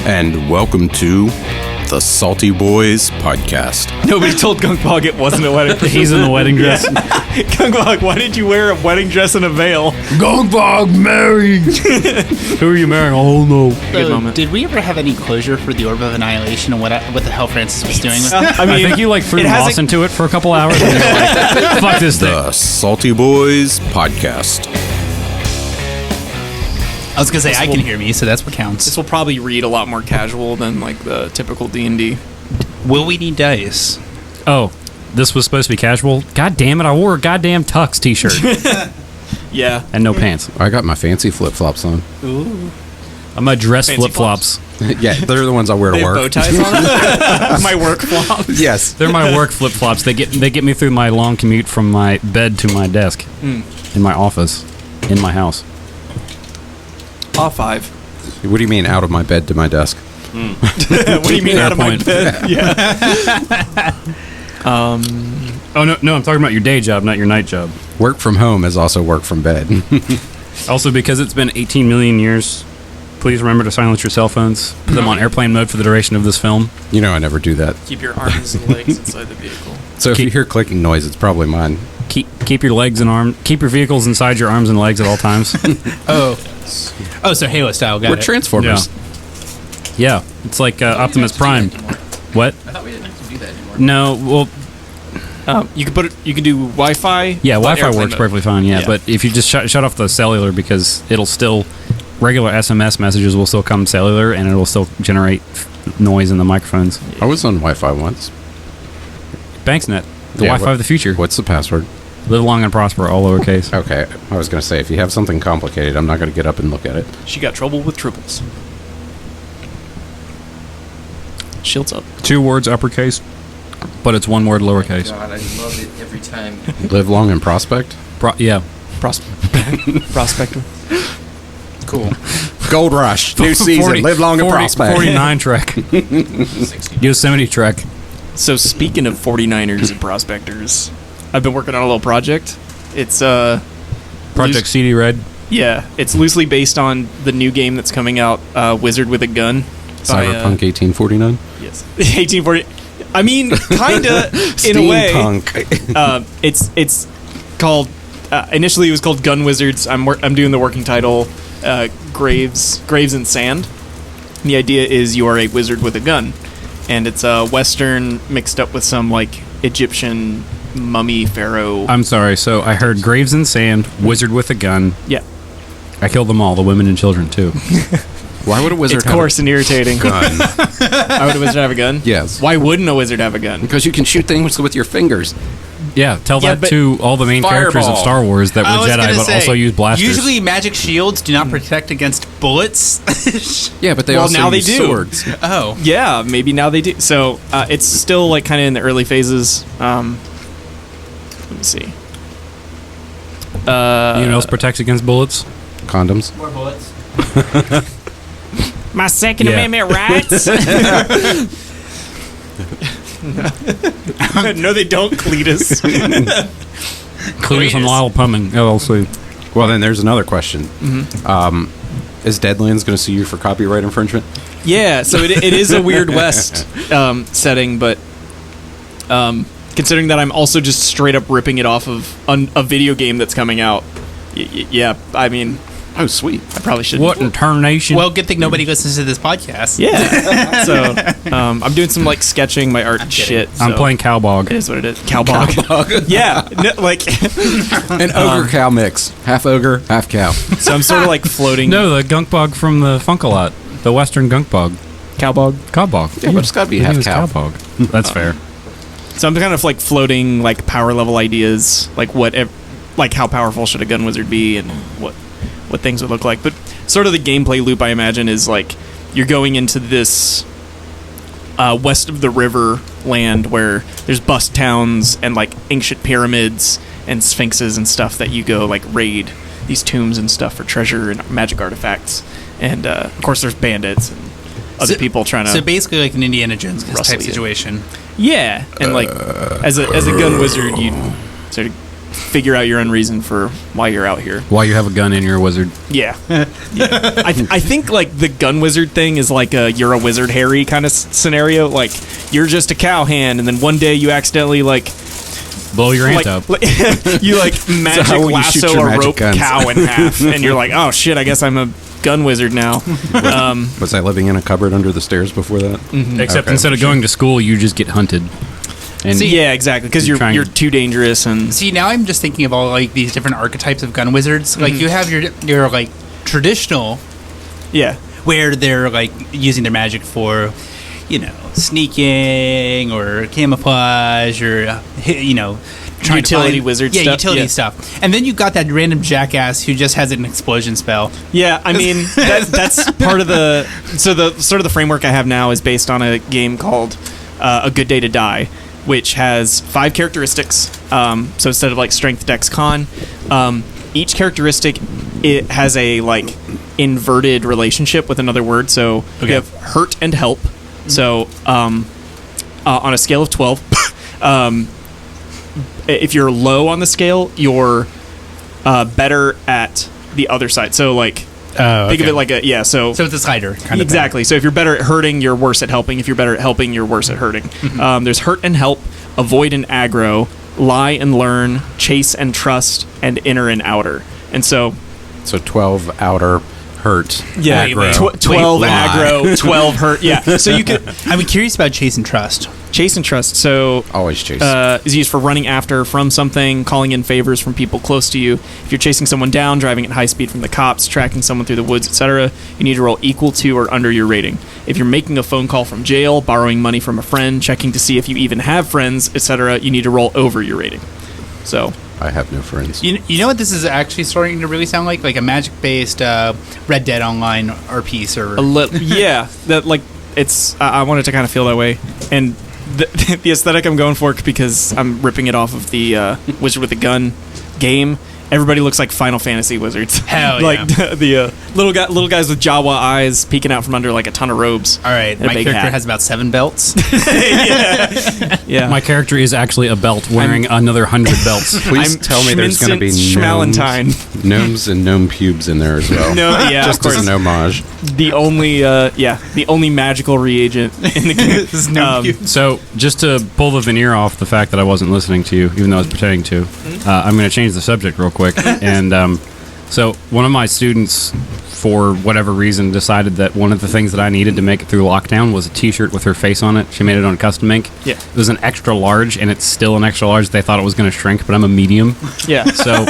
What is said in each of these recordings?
and welcome to the Salty Boys podcast. Nobody told Gunkbog it wasn't a wedding dress. He's in the wedding dress. Gunkbog, why did you wear a wedding dress and a veil? Gunkbog married. Who are you marrying? Oh no. Good moment. Did we ever have any closure for the Orb of Annihilation and what the hell Francis was doing with it? I think you like threw moss into it for a couple hours and you're like, fuck this thing. The Salty Boys podcast. I was going to say, I can hear me, so that's what counts. This will probably read a lot more casual than like the typical D&D. Will we need dice? Oh, this was supposed to be casual? God damn it, I wore a goddamn Tux t-shirt. Yeah. And no pants. I got my fancy flip-flops on. Ooh. I'm a dress Fancy flip-flops. Yeah, they're the ones I wear to They have bow work. ties on? My work flops. Yes. They're my work flip-flops. They get me through my long commute from my bed to my desk. In my office. In my house. Off 5. What do you mean out of my bed to my desk? What do you mean Fair out of my point. bed? Yeah. Oh, no, I'm talking about your day job, not your night job. Work from home is also work from bed. Also, because it's been 18 million years, please remember to silence your cell phones. Put them on airplane mode for the duration of this film. You know I never do that. Keep your arms and legs inside the vehicle. So if you hear clicking noise, it's probably mine. Keep your legs and arms. Keep your vehicles inside your arms and legs at all times. Oh, so Halo style, got We're it. Transformers. Yeah, it's like Optimus Prime. What? I thought we didn't have to do that anymore. No, well, You can do Wi-Fi. yeah, but Wi-Fi airplane works mode. perfectly fine. Yeah, Yeah. but if you just shut off the cellular, because it'll still regular SMS messages will still come cellular, and it'll still generate noise in the microphones. I was on Wi-Fi once. Banksnet, the Yeah, Wi-Fi of the future. What's the password? Live long and prosper, all lowercase. Okay, I was going to say, if you have something complicated, I'm not going to get up and look at it. She got trouble with triples. Shields up. 2 words uppercase, but it's 1 word lowercase. God, I love it every time. Live long and prospect? Yeah. Prospector. Cool. Gold Rush. New season. Live long and prospect. 49 Trek. Yosemite Trek. So speaking of 49ers and prospectors, I've been working on a little project. It's Project CD Red. yeah, it's loosely based on the new game that's coming out, Wizard with a Gun. by, Cyberpunk 1849? Yes. 1840. I mean, kinda in a way. Steampunk. It's called initially it was called Gun Wizards. I'm doing the working title, Graves and Sand. And the idea is you are a wizard with a gun, and it's a Western mixed up with some like Egyptian mummy pharaoh. I'm sorry, so I heard Graves and Sand, Wizard with a Gun. Yeah, I killed them all, the women and children, too. Why would a wizard it's have coarse and irritating. a gun? Why would a wizard have a gun? Yes. Why wouldn't a wizard have a gun? Because you can shoot things with your fingers. Yeah, tell Yeah, that but- to all the main characters of Fireball. Star Wars that I were was Jedi, gonna but say, also use blasters. Usually magic shields do not protect against bullets. Yeah, but they Well, also now they use do. swords. Oh. Yeah, maybe now they do. So it's still like kind of in the early phases. Let me see. You know what else protects against bullets? Condoms. More bullets. My Second Yeah. Amendment rights. No, they don't, Cletus. Cletus and Lyle Plumbing, LLC. Well, then there's another question. Mm-hmm. Is Deadlands going to sue you for copyright infringement? Yeah, so it is a Weird West setting, but considering that I'm also just straight up ripping it off of a video game that's coming out, yeah, I mean, Oh, sweet. I probably shouldn't. What in tarnation? Well, good thing nobody listens to this podcast. Yeah. So I'm doing some like sketching my art and shit. I'm so playing Cowbog. It is what it is. Cowbog. Yeah. Like. An ogre cow mix. Half ogre, half cow. So I'm sort of like floating. No, the Gunkbog from the Funkalot. The Western Gunkbog. Cowbog. Cowbog. Yeah, but it's got to be I half think it's cow. Cowbog. That's fair. So I'm kind of like floating like power level ideas, like like how powerful should a gun wizard be, and what things would look like. But sort of the gameplay loop, I imagine, is like you're going into this west of the river land where there's bust towns and like ancient pyramids and sphinxes and stuff that you go like raid these tombs and stuff for treasure and magic artifacts. And of course there's bandits and other people trying to. So basically, like an Indiana Jones Rustle type you. situation. Yeah, and like as a gun wizard, you sort of figure out your own reason for why you're out here. While you have a gun and you're a wizard. Yeah. I think like the gun wizard thing is like a you're a wizard Harry kind of scenario. Like you're just a cowhand, and then one day you accidentally like blow your aunt like, up. you like magic how when you shoot lasso your a magic rope guns. cow in half, and you're like, oh shit, I guess I'm a gun wizard now. Was I living in a cupboard under the stairs before that? Except Okay, instead of going to school, you just get hunted. And Yeah, exactly, because You're trying- you're too dangerous and See, now I'm just thinking of all like these different archetypes of gun wizards. Like you have your like traditional, yeah. where they're like using their magic for, you know, sneaking or camouflage or trying Utility to find, wizard yeah, stuff, utility yeah. stuff. And then you've got that random jackass who just has an explosion spell. Yeah, I mean that's part of the sort of the framework I have now is based on a game called A Good Day to Die, which has 5 characteristics. So instead of like strength, dex, con, each characteristic it has a like inverted relationship with another word. So you have hurt and help. So on a scale of 12, if you're low on the scale, you're better at the other side. So like think of it like a so it's a slider kind of exactly. So if you're better at hurting, you're worse at helping. If you're better at helping, you're worse at hurting. There's hurt and help, avoid and aggro, lie and learn, chase and trust, and inner and outer. And so 12 outer hurt. yeah, aggro. 12 Lie. aggro, 12 hurt. Yeah. So you could I'm curious about chase and trust. chase and trust. So Always chase. is used for running after from something, calling in favors from people close to you. If you're chasing someone down, driving at high speed from the cops, tracking someone through the woods, etc., you need to roll equal to or under your rating. If you're making a phone call from jail, borrowing money from a friend, checking to see if you even have friends, etc., you need to roll over your rating. So I have no friends. You know what this is actually starting to really sound like? Like a magic-based Red Dead Online RP server. yeah, that like it's. I wanted to kind of feel that way, and the aesthetic I'm going for because I'm ripping it off of the Wizard with a Gun game. Everybody looks like Final Fantasy wizards. Hell like yeah. the little guys with Jawa eyes peeking out from under like a ton of robes. All right, and a my big character hat. has about 7 belts. Yeah, my character is actually a belt wearing another 100 belts. Please tell me there's going to be Schmalentine. gnomes and gnome pubes in there as well. No, yeah, Just of course. as an homage. The only magical reagent in the game. There's no cute. So, just to pull the veneer off the fact that I wasn't listening to you, even though I was pretending to, I'm going to change the subject real quick. And so, one of my students, for whatever reason, decided that one of the things that I needed to make it through lockdown was a T-shirt with her face on it. She made it on custom ink. Yeah. It was an extra large, and it's still an extra large. They thought it was going to shrink, but I'm a medium. Yeah, So,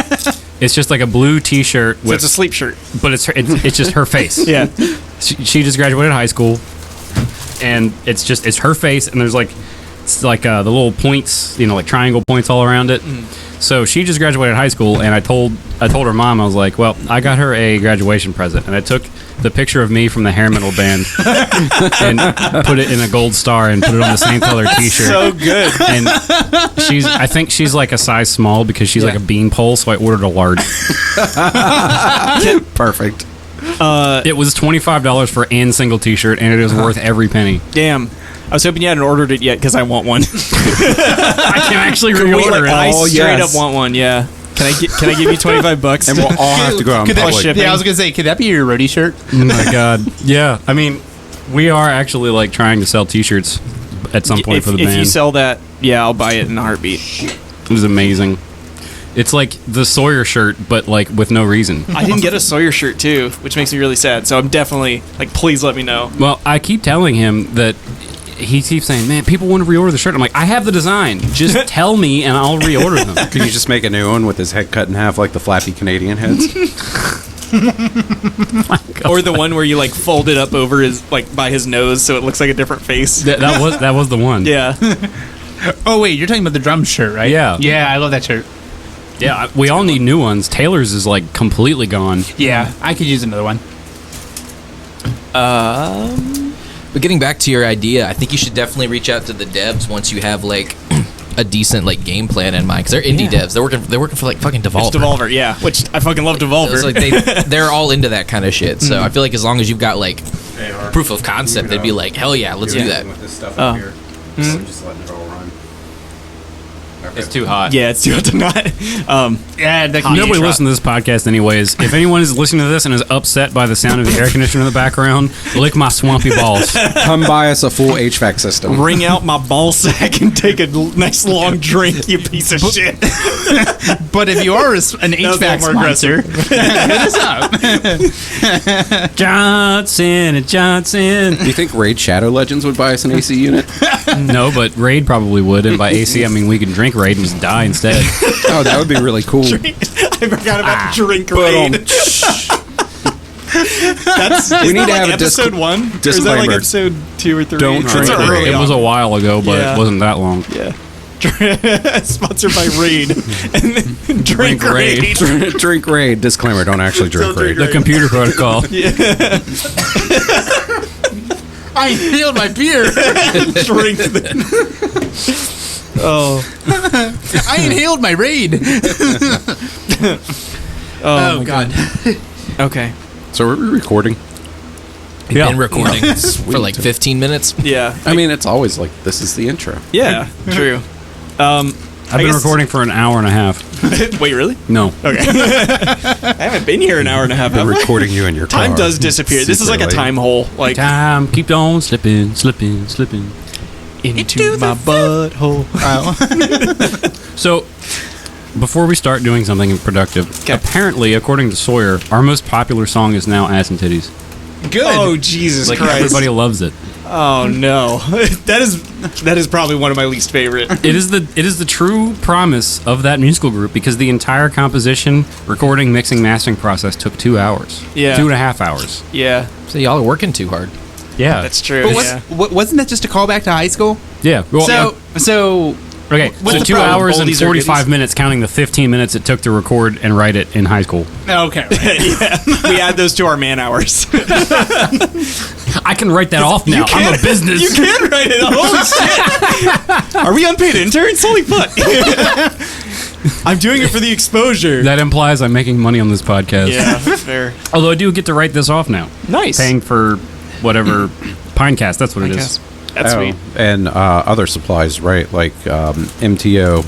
it's just like a blue T-shirt so with, it's a sleep shirt. but it's just her face. Yeah, She just graduated high school, and it's her face, and there's like the little points, like triangle points all around it. So she just graduated high school, and I told her mom, I was like, well, I got her a graduation present, and I took the picture of me from the hair metal band and put it in a gold star and put it on the same color T-shirt. so good. And I think she's like a size small because she's like a beanpole, so I ordered a large. Perfect. It was $25 for an single T-shirt, and it is worth every penny. Damn. I was hoping you hadn't ordered it yet because I want one. I can actually reorder it. I Oh, straight yes. up want one. Yeah. Can I give you $25? And we'll all have to go out in Plus public. shipping. Yeah, I was gonna say, could that be your roadie shirt? Oh my god. Yeah. I mean, we are actually like trying to sell T-shirts at some point if, for the if band. you sell that, yeah, I'll buy it in a heartbeat. It was amazing. It's like the Sawyer shirt, but like with no reason. I didn't get a Sawyer shirt too, which makes me really sad. So I'm definitely like, please let me know. Well, I keep telling him that he keeps saying, man, people want to reorder the shirt. I'm like, I have the design. Just tell me and I'll reorder them. Could you just make a new one with his head cut in half like the flappy Canadian heads? Or the one where you like fold it up over his like by his nose so it looks like a different face. That was the one. Yeah. Oh wait, you're talking about the drum shirt, right? Yeah. Yeah, I love that shirt. Yeah, we all need new ones. Taylor's is like completely gone. Yeah, I could use another one. But getting back to your idea, I think you should definitely reach out to the devs once you have like a decent like game plan in mind, because they're indie devs. They're working for like fucking Devolver. It's Devolver, yeah. Which I fucking love Devolver. It's like they're all into that kind of shit. So I feel like as long as you've got like proof of concept, they'd be like, hell yeah, let's do that. With this stuff Oh. up here. So just letting it all run. It's too hot. Yeah, it's too hot to not. Yeah, Nobody listens to this podcast anyways. If anyone is listening to this and is upset by the sound of the air conditioner in the background, lick my swampy balls. Come buy us a full HVAC system. Wring out my ball sack and take a nice long drink, you piece of shit. But if you are an HVAC sponsor, hit us up. Johnson and Johnson. Do you think Raid Shadow Legends would buy us an AC unit? No, but Raid probably would. And by AC, I mean we can drink Raid and just die instead. Oh, that would be really cool. I forgot about drink raid. We need to have a episode 1? Or is that like disclaimer. episode 2 or 3? Don't It's drink early Raid. It was a on. while ago, but Yeah. it wasn't that long. Yeah. Sponsored by Raid. And then drink Raid. Drink Raid. Disclaimer, don't actually drink Don't drink Raid. The computer protocol. I inhaled my beer. Drink Oh. I inhaled my raid. Oh, my God. Okay. So are we recording? We've Yeah. been recording for like 15 minutes. Yeah. I mean, it's always like, this is the intro. Yeah. True. I've been guess- recording for an hour and a half. Wait, really? No. Okay. I haven't been here an hour and a half. I'm have I? recording you in your car. Time does disappear. This is like a Secretly. time hole. Like Time keep on slipping, slipping, slipping. into my butthole. So, before we start doing something productive, Okay. apparently, according to Sawyer, our most popular song is now "Ass and Titties." Good. Oh Jesus Like Christ! everybody loves it. Oh no, that is probably one of my least favorite. It is the true promise of that musical group because the entire composition, recording, mixing, mastering process took 2 hours. Yeah. 2.5 hours. Yeah, So y'all are working too hard. Yeah. that's true. But Yeah. wasn't that just a callback to high school? Yeah. Well, So okay. what's So the 2 problem? hours and Oldies or 45 goodies? minutes, counting the 15 minutes it took to record and write it in high school. okay. Yeah, we add those to our man hours. I can write that off now. I'm a business. You can write it. Holy shit! Are we unpaid interns? Holy fuck! I'm doing it for the exposure. That implies I'm making money on this podcast. Yeah, fair. Although I do get to write this off now. Nice. Paying for whatever Pinecast. That's what it is. That's sweet. And other supplies, right? Like MTO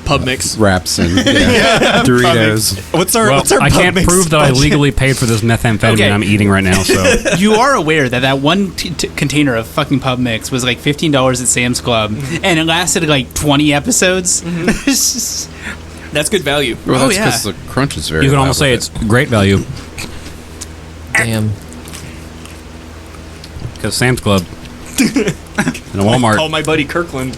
Pub mix. wraps and Doritos. What's our Well, what's our I pub can't mix prove that I budget? legally paid for this methamphetamine Okay. I'm eating right now. So You are aware that one container of fucking pub mix was like $15 at Sam's Club, and it lasted like 20 episodes. That's good value. Well, Oh, that's yeah. because the crunch is very you can loud almost say with it's great value Damn. because Sam's Club and a Call Walmart, my buddy Kirkland.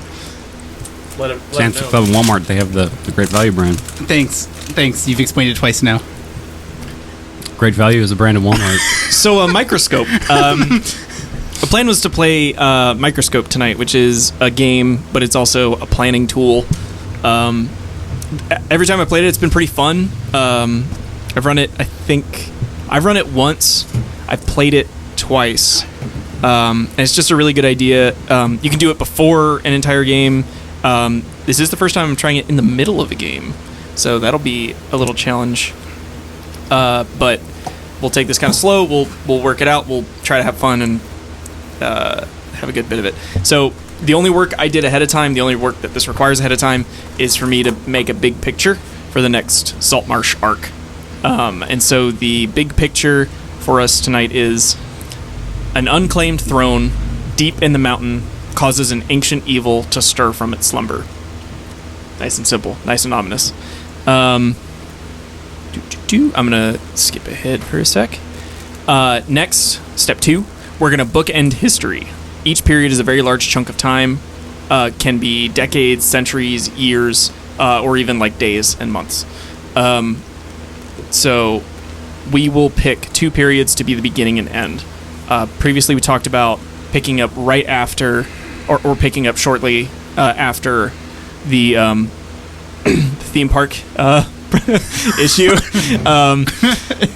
Let him Sam's know. Club and Walmart, they have the great value brand. Thanks. You've explained it twice now. Great value is a brand of Walmart. So a microscope. The plan was to play Microscope tonight, which is a game, but it's also a planning tool. Every time I played it, it's been pretty fun. I've run it. I think I've run it once. I've played it twice, and it's just a really good idea. You can do it before an entire game. This is the first time I'm trying it in the middle of a game, so that'll be a little challenge. But we'll take this kind of slow. We'll work it out. We'll try to have fun and have a good bit of it. So the only work I did ahead of time, the only work that this requires ahead of time, is for me to make a big picture for the next Salt Marsh arc. And so the big picture for us tonight is an unclaimed throne deep in the mountain causes an ancient evil to stir from its slumber. Nice and simple, nice and ominous. I'm gonna skip ahead for a sec. Next, step 2, we're gonna bookend history. Each period is a very large chunk of time, can be decades, centuries, years, or even like days and months. So we will pick 2 periods to be the beginning and end. Previously we talked about picking up right after, or picking up shortly after the theme park issue.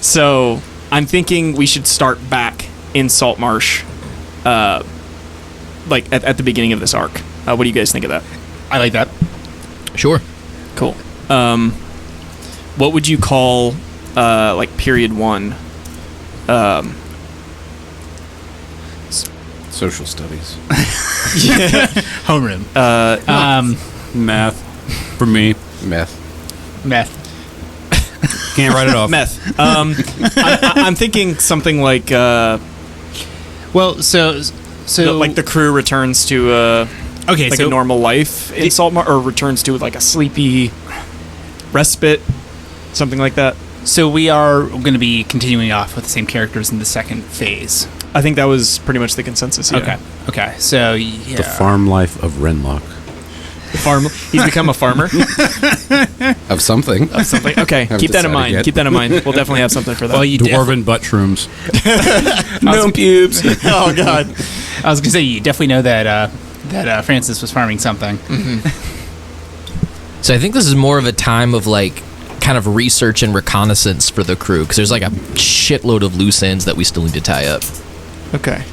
So I'm thinking we should start back in Salt Marsh, like at the beginning of this arc. What do you guys think of that? I like that. Sure. Cool. What would you call like period 1? social studies. Homeroom. Math. for me. Meth. Can't write it off. Meth. I'm thinking something like Well, so like the crew returns to okay, like so a normal life in Saltmarsh, or returns to like a sleepy respite, something like that. so we are going to be continuing off with the same characters in the second phase. I think that was pretty much the consensus. Yeah. Okay. So yeah. The farm life of Renlock. Farm. He's become a farmer. Of something. Something. Okay, Haven't keep that in decided mind. yet. Keep that in mind. We'll definitely have something for that. Well, you Dwarven butt shrooms. no pubes. Oh God. I was going to say you definitely know that that Francis was farming something. So I think this is more of a time of like kind of research and reconnaissance for the crew, because there's like a shitload of loose ends that we still need to tie up. Okay.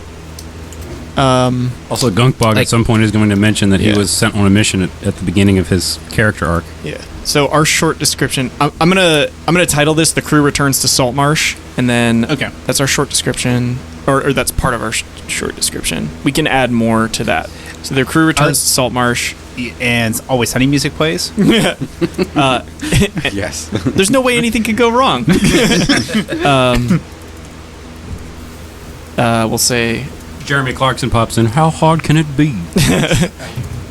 Also, Gunkbog Like- at some point is going to mention that he Yeah. was sent on a mission at the beginning of his character arc. Yeah. So our short description. I'm gonna title this "The Crew Returns to Saltmarsh," and then Okay. that's our short description, or that's part of our short description. We can add more to that. So the crew returns to Saltmarsh. And Always Sunny music plays. Yes. There's no way anything could go wrong. We'll say Jeremy Clarkson pops in. How hard can it be?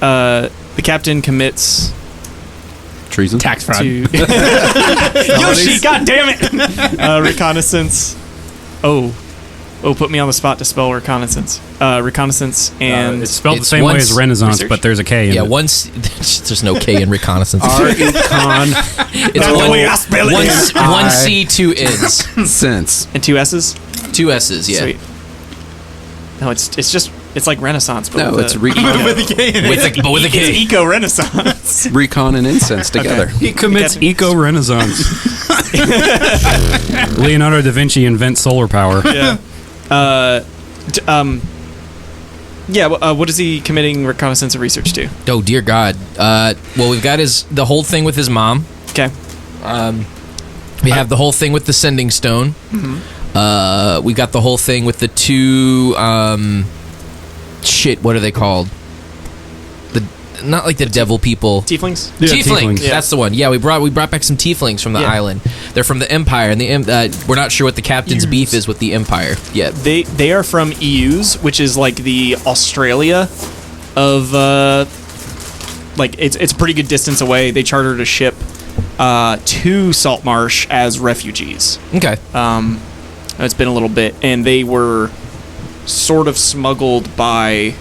the captain commits Treason. Tax fraud. to Yoshi. God damn it! Reconnaissance. Oh, put me on the spot to spell reconnaissance. Reconnaissance and It's spelled the It's same way as once- Renaissance, research? but there's a K in Yeah, it. once there's no K in reconnaissance. Recon. It's the way I spell it. one C, two N's, Sense. and two S's. two S's. Yeah, Sweet. No, it's just like Renaissance, but No, with it's a, recon. with a K in it. but with a K. It's eco Renaissance. Recon and incense together. He commits Captain- eco renaissance. Leonardo da Vinci invents solar power. Yeah. What is he committing reconnaissance and research to? Oh dear God. Well, we've got the whole thing with his mom. Okay. We have the whole thing with the sending stone. We got the whole thing with the two. What are they called? Not like the devil people. Tieflings? Yeah, Tieflings. tieflings. That's the one. Yeah, we brought back some tieflings from the Yeah. island. They're from the Empire, and we're not sure what the captain's beef is with the Empire yet. They are from EUs, which is like the Australia of it's a pretty good distance away. They chartered a ship to Saltmarsh as refugees. Okay. It's been a little bit, and they were sort of smuggled by.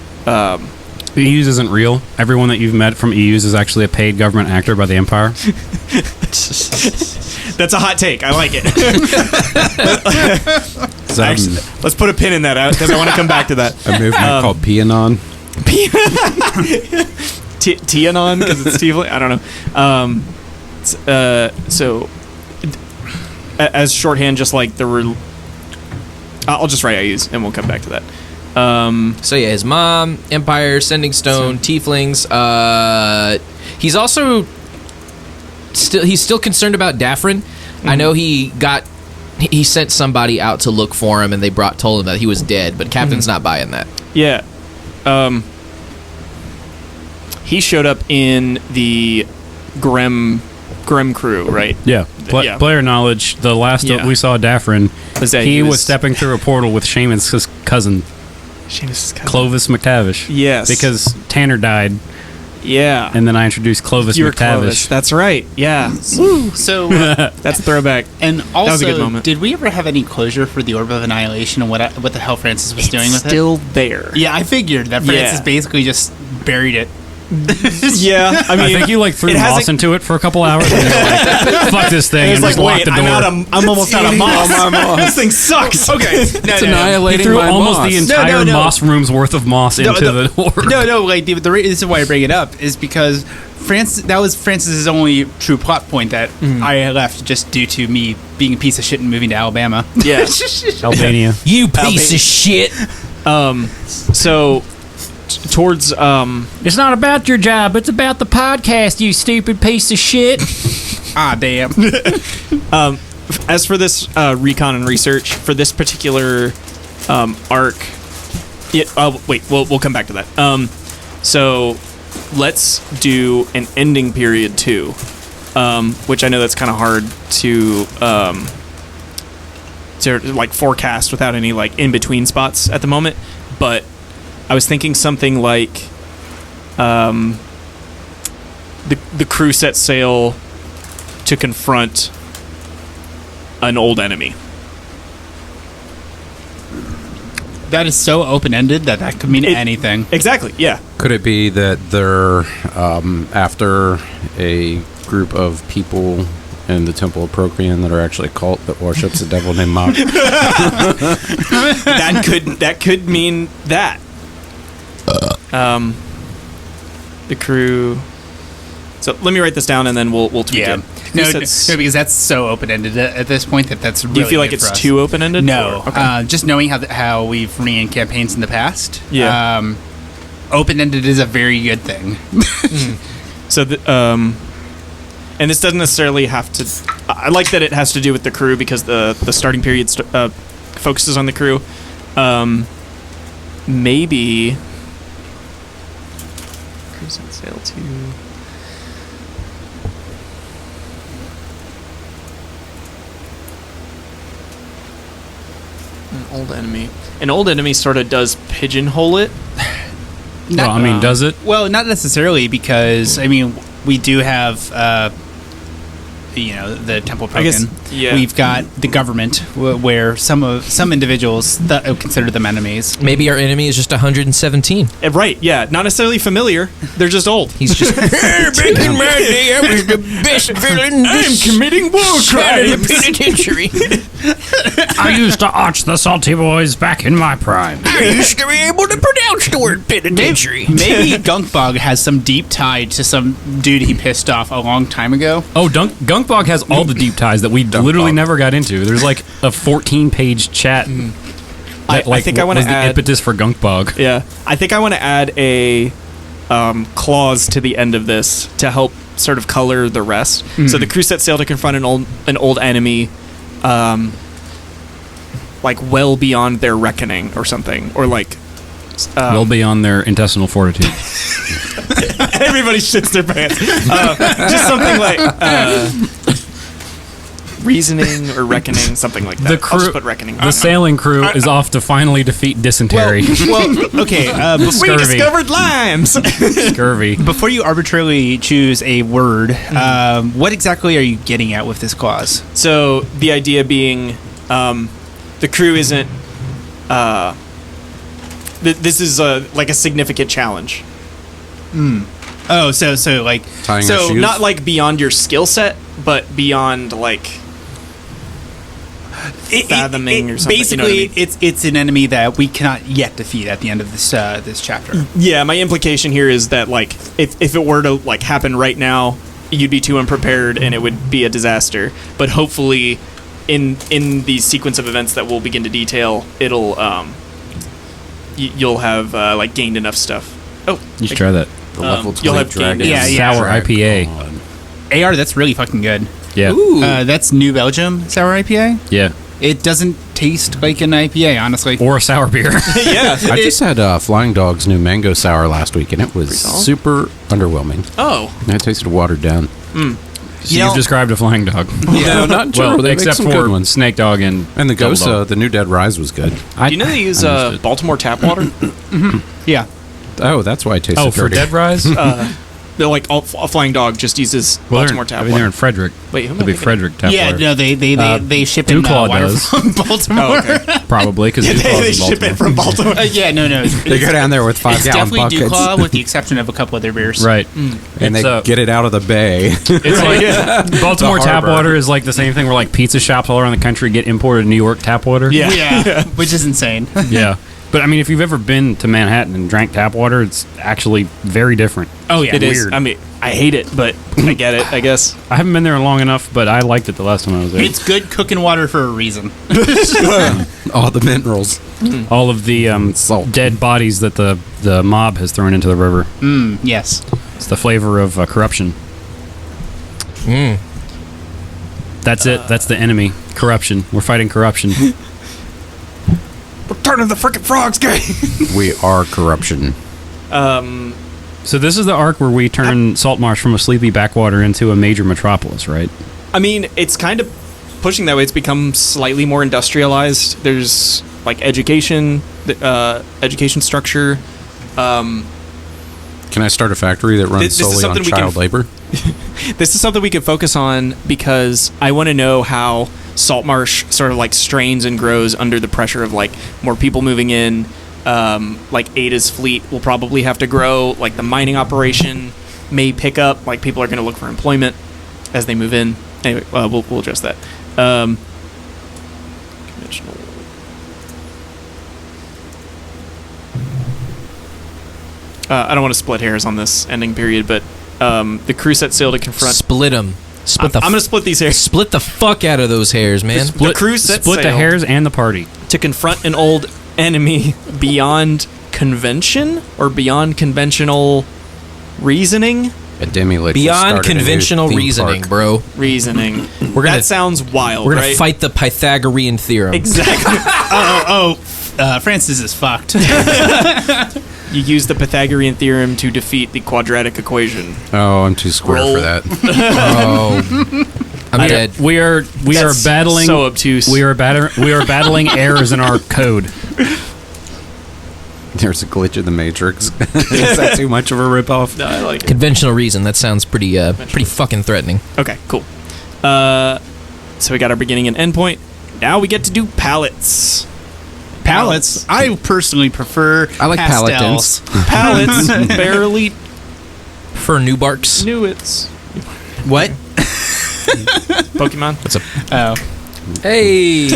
EUs isn't real. Everyone that you've met from EUs is actually a paid government actor by the Empire. That's a hot take. I like it. Is that Actually, let's put a pin in that because I want to come back to that. a movement called Pianon? Tianon because it's Tiefling. I don't know. So as shorthand, just like I'll just write IUs and we'll come back to that. So yeah, his mom, Empire, Sending Stone, Tieflings. He's also still concerned about Daffrin. I know he sent somebody out to look for him, and they told him that he was dead. But Captain's not buying that. Yeah. He showed up in the Grim crew, right? Yeah. Yeah. Player knowledge, the last Yeah. we saw Daffrin, Was that he was stepping through a portal with Seamus' cousin, Seamus' cousin. Clovis McTavish. Yes. Because Tanner died, Yeah. and then I introduced Clovis you were McTavish. Clovis. That's right. Yeah. So, That's a throwback. and was a good also, moment. did we ever have any closure for the Orb of Annihilation and what the hell Francis was doing with Still there. it? Yeah, I figured that Francis basically just buried it. Yeah. I mean, I think you threw it hasn't- moss into it for a couple hours, and you're like, fuck this thing, It's and like, just locked wait, the door. I'm almost out of moss. This thing sucks. Okay. It's annihilating He threw my almost moss. the entire no. moss room's worth of moss into the door. No, like the reason why I bring it up is because that was Francis's only true plot point that I left just due to me being a piece of shit and moving to Alabama. Yeah. Albania. You piece of shit. So towards It's not about your job, it's about the podcast, you stupid piece of shit. Ah, damn. as for this recon and research for this particular arc, we'll come back to that. So let's do an ending period too, which I know that's kind of hard to like forecast without any like in between spots at the moment. But I was thinking something like the crew set sail to confront an old enemy. That is so open-ended that could mean anything. Exactly. Yeah. Could it be that they're after a group of people in the Temple of Procreon that are actually a cult that worships a devil named Mog? That could mean that. The crew. So let me write this down and then we'll tweak it. No, because that's so open-ended at this point that's really. Do you feel like good for it's us. too open-ended? No. Or- okay. Just knowing how we've ran campaigns in the past. Yeah. Open-ended is a very good thing. So, and this doesn't necessarily have to. I like that it has to do with the crew because the starting period focuses on the crew. Maybe. Cruise and sail to. An old enemy. An old enemy sort of does pigeonhole it. Well, I mean, does it? Well, not necessarily because I mean we do have the Temple I guess, Proken. yeah. We've got the government where some individuals consider them enemies. Maybe our enemy is just 117. Right, yeah. Not necessarily familiar. They're just old. He's just back in my day, I was the best villain. I'm committing war Out of the crimes. penitentiary. I used to arch the Salty Boys back in my prime. I used to be able to pronounce the word penitentiary. Maybe Gunkbog has some deep tie to some dude he pissed off a long time ago. Oh, Gunkbog has all the deep ties that we literally never got into. There's like a 14-page chat. I That, like, think I want was to the add. impetus for Gunkbog. Yeah, I think I want to add a clause to the end of this to help sort of color the rest. So the crew set sail to confront an old enemy, like well beyond their reckoning or something, or like Well beyond their intestinal fortitude. everybody shits their pants. Just something like reasoning or reckoning, something like that. The I'll crew, just put reckoning. the sailing crew is off to finally defeat dysentery. Okay. We Scurvy. discovered limes. Scurvy. Before you arbitrarily choose a word, what exactly are you getting at with this clause? So the idea being, the crew isn't. This is like a significant challenge. Oh, so like Tying our So shoes? not like beyond your skill set, but beyond like fathoming or something. Basically, you know what I mean? it's an enemy that we cannot yet defeat at the end of this chapter. Yeah, my implication here is that like if it were to like happen right now, you'd be too unprepared and it would be a disaster. But hopefully, in the sequence of events that we'll begin to detail, it'll you'll have like gained enough stuff. Oh, You should try that. The level you'll 20 have gained dragon. it. Yeah, Sour IPA. AR, that's really fucking good. Yeah. That's New Belgium sour IPA. Yeah. It doesn't taste like an IPA, honestly. Or a sour beer. yeah. I just had Flying Dog's new mango sour last week, and it was solid. super underwhelming. Oh, It tasted watered down. You've described a flying dog. No, not true. Well, They make except some good for ones. Snake Dog and And the Double Ghost, Dog. the new Dead Rise was good. do you know they use understood. Baltimore tap water? Yeah. Oh, that's why it tasted Oh, for dirty. Dead Rise? They're like a Flying Dog just uses Baltimore tap they're water. in Frederick. Wait, who am It'd I be thinking? Frederick tap Yeah, water. no, they ship in Dewclaw water does. from Baltimore. Oh, okay. Probably, because they ship it from Baltimore. Yeah, no. They go down there with It's 5-gallon definitely buckets, Dewclaw, with the exception of a couple other beers. Right. and they It's, get it out of the bay. It's like Baltimore The tap harbor. water is like the same thing where like pizza shops all around the country get imported New York tap water. Yeah. Yeah, which is insane. Yeah. But I mean, if you've ever been to Manhattan and drank tap water, it's actually very different. Oh yeah, It is. Weird. I mean, I hate it, but I get it, I guess. I haven't been there long enough, but I liked it the last time I was there. It's good cooking water for a reason. All the minerals. all of the Salt. dead bodies that the mob has thrown into the river. Yes. It's the flavor of corruption. That's it. That's the enemy. Corruption. We're fighting corruption. Return of the frickin' frogs, guy. We are corruption. So this is the arc where we turn Saltmarsh from a sleepy backwater into a major metropolis, right? I mean, it's kind of pushing that way. It's become slightly more industrialized. There's like education structure. Can I start a factory that runs This is solely on something we child can- labor? This is something we could focus on because I want to know how Saltmarsh sort of like strains and grows under the pressure of like more people moving in. Like Ada's fleet will probably have to grow. Like the mining operation may pick up. Like people are going to look for employment as they move in. Anyway, we'll address that. Conventional. I don't want to split hairs on this ending period, but the crew set sail to confront. Split them. I'm going to split these hairs. Split the fuck out of those hairs, man. The crew set Split the sail hairs and the party. to confront an old enemy beyond convention or beyond conventional reasoning. A Demi Beyond conventional reasoning, bro. Reasoning. We're gonna That sounds wild, We're gonna right? fight the Pythagorean theorem. Exactly. Francis is fucked. You use the Pythagorean theorem to defeat the quadratic equation. Oh, I'm too square Roll. for that. Oh, I'm dead. We are That's battling. so obtuse. We are battling errors in our code. There's a glitch in the Matrix. Is that too much of a ripoff? No, I like it. Conventional reason. That sounds pretty fucking threatening. Okay, cool. So we got our beginning and end point. Now we get to do palettes. Palettes. I personally prefer I like pastels. Palettes barely For new barks. knew it's What? Pokemon. What's up? Oh. Hey, you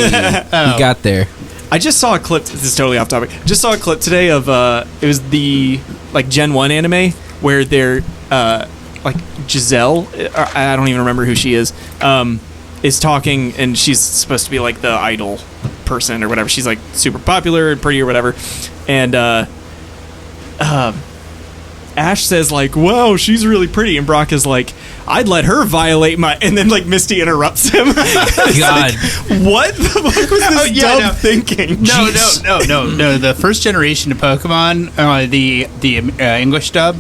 got there. I just saw a clip. This is totally off topic. Just saw a clip today of it was the like Gen 1 anime where they're like Giselle. I don't even remember who she is talking, and she's supposed to be like the idol person or whatever. She's like super popular and pretty or whatever, and Ash says like, "Wow, she's really pretty," and Brock is like, "I'd let her violate my," and then like Misty interrupts him. God. What the fuck was this dumb thinking? No. The first generation of Pokemon, the English dub,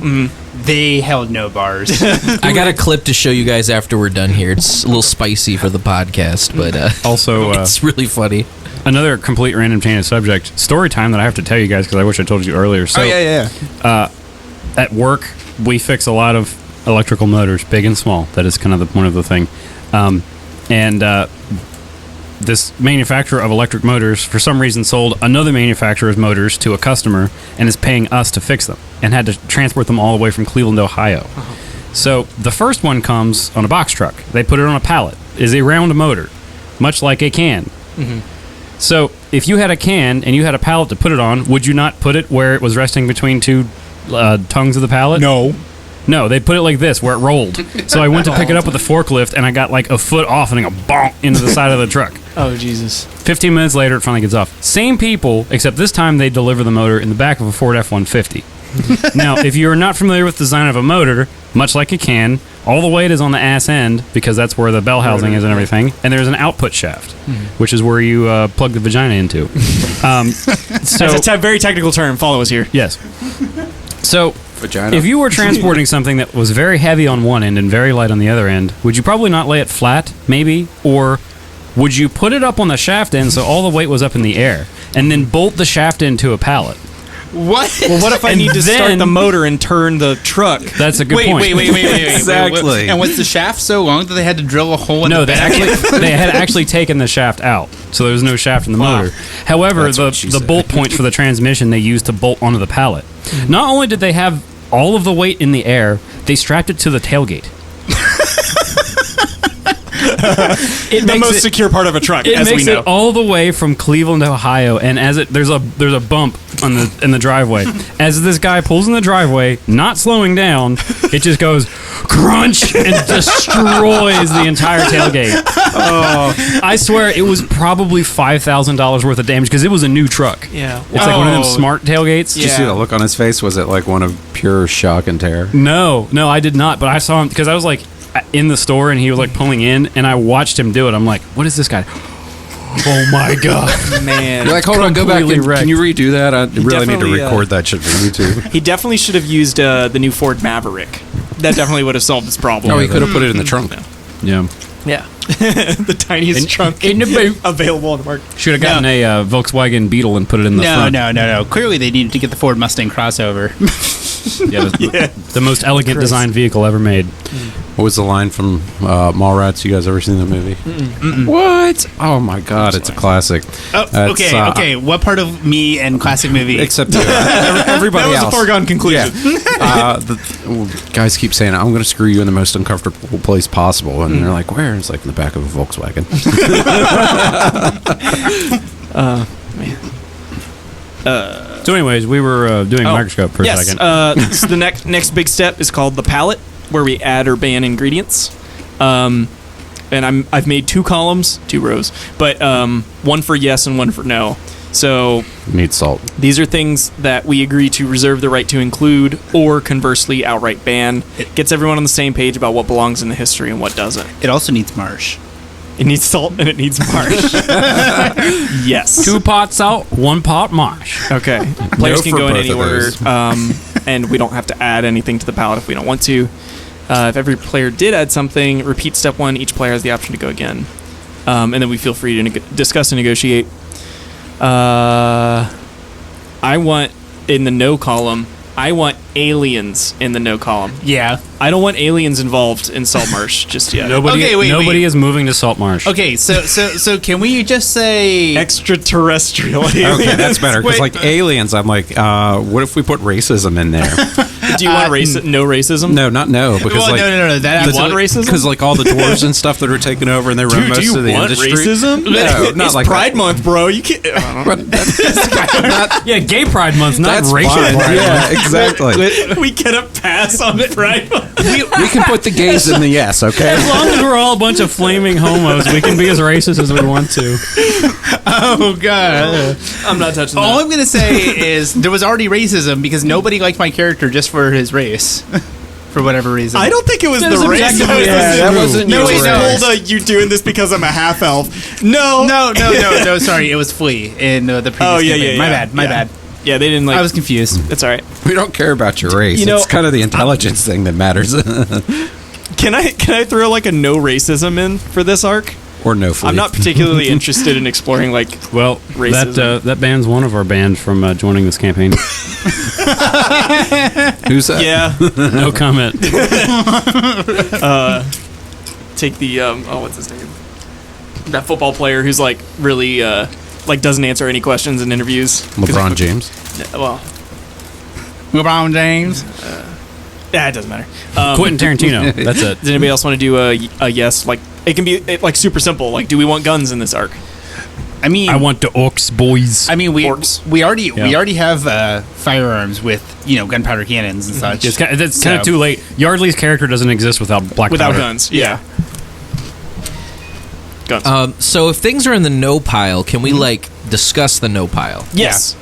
they held no bars. I got a clip to show you guys after we're done here. It's a little spicy for the podcast, but Also, it's really funny. another complete random change of subject. Story time that I have to tell you guys because I wish I told you earlier. So, at work, we fix a lot of electrical motors, big and small. That is kind of the point of the thing. This manufacturer of electric motors, for some reason, sold another manufacturer's motors to a customer and is paying us to fix them and had to transport them all the way from Cleveland, Ohio. So the first one comes on a box truck. They put it on a pallet. It is a round motor, much like a can. So if you had a can and you had a pallet to put it on, would you not put it where it was resting between two tongues of the pallet? No, they put it like this, where it rolled. So I went to pick it up with a forklift, and I got like a foot off and I go bonk into the side of the truck. Oh, Jesus. 15 minutes later, it finally gets off. Same people, except this time they deliver the motor in the back of a Ford F-150. Now, if you're not familiar with the design of a motor, much like a can, all the weight is on the ass end, because that's where the bell housing is and everything, and there's an output shaft, which is where you plug the vagina into. So That's a very technical term. Follow us here. yes. So Vagina. if you were transporting something that was very heavy on one end and very light on the other end, would you probably not lay it flat, maybe? Or would you put it up on the shaft end so all the weight was up in the air, and then bolt the shaft end to a pallet? What? Well, what if I And need to start then- the motor and turn the truck? That's a good Wait. point. Exactly. And was the shaft so long that they had to drill a hole in No, the they back? they had actually taken the shaft out, so there was no shaft in the motor. However, That's what she the said. bolt points for the transmission they used to bolt onto the pallet. Not only did they have all of the weight in the air, they strapped it to the tailgate. The most secure part of a truck, It as we makes know. it all the way from Cleveland, Ohio, and as it there's a bump on in the driveway. As this guy pulls in the driveway, not slowing down, it just goes crunch and destroys the entire tailgate. Oh, I swear it was probably $5,000 worth of damage because it was a new truck. Yeah. It's like one of them smart tailgates. Did you see the look on his face? Was it like one of pure shock and terror? No, I did not. But I saw him because I was like in the store and he was like pulling in, and I watched him do it. I'm like, what is this guy? Oh my god. Man, You're like, hold on, go back. Completely wrecked. Can you redo that? I really need to definitely, record that shit for YouTube. he definitely should have used the new Ford Maverick. That definitely would have solved this problem. Oh, he could have put it in the trunk. Yeah. Yeah, the tiniest trunk in the boot. available on the market. Should have gotten a Volkswagen Beetle and put it in the front. No. Clearly, they needed to get the Ford Mustang crossover. Yeah, the most elegant designed vehicle ever made. What was the line from Mallrats? You guys ever seen that movie? What? Oh my god, it's a classic. Oh, That's, okay. What part of me and classic movie? Except everybody That was else. a foregone conclusion. Guys keep saying, "I'm going to screw you in the most uncomfortable place possible," and they're like, "Where?" It's like in the back of a Volkswagen. So, anyways, we were doing Microscope for a yes, second. so the next big step is called the palette, where we add or ban ingredients. And I've made 2 columns, 2 rows, but one for yes and one for no. So Need salt. these are things that we agree to reserve the right to include, or conversely outright ban. It gets everyone on the same page about what belongs in the history and what doesn't. It also needs marsh. It needs salt and it needs marsh. Yes. 2 pots salt, 1 pot marsh. Okay. Players can for go in both any of order, those. and we don't have to add anything to the palette if we don't want to. If every player did add something, repeat step 1. Each player has the option to go again, and then we feel free to discuss and negotiate. I want in the no column. I want aliens in the no column. Yeah. I don't want aliens involved in Salt Marsh just yet. Nobody, Okay, wait. nobody is moving to Salt Marsh. Okay, so can we just say Extraterrestrial aliens. Okay, that's better because Wait. like aliens, I'm like, what if we put racism in there? Do you want no racism? No, not no, because well, like no. That You want racism? because like all the dwarves and stuff that are taking over and they run Dude, most do you of the want industry. racism? No, not it's like Pride that. Month, bro. You can't. But that's Yeah, Gay Pride Month, not that's racial fine. pride. Yeah, exactly. we get a pass on Pride Month. We can put the gays in the yes, okay? As long as we're all a bunch of flaming homos, we can be as racist as we want to. Oh god. I'm not touching All that. I'm gonna say is there was already racism because nobody liked my character just for his race, for whatever reason. I don't think it was That is the race. objectively that wasn't No, your wait, race. no. You doing this because I'm a half elf? No. No. Sorry, it was Flea in the previous. Oh, yeah, campaign. yeah. My Yeah. bad. Yeah, they didn't like. I was confused. It's all right. We don't care about your race. You know, it's kind of the intelligence thing that matters. Can I throw like a no racism in for this arc? Or no flea. I'm not particularly interested in exploring like. Well, Racism. that bans one of our band from joining this campaign. Who's that? Yeah. No comment. Take the what's his name? That football player who's like really like doesn't answer any questions in interviews. LeBron James. Well, LeBron James. yeah, it doesn't matter. Quentin Tarantino. That's it. Does anybody else want to do a yes? Like it can be like super simple. Like, do we want guns in this arc? I mean, I want the orcs, boys. we orcs. we already have firearms with gunpowder cannons and such. It's kind of So- too late. Yardley's character doesn't exist without black Without powder. guns, yeah. Guns. So if things are in the no pile, can we like discuss the no pile? yes.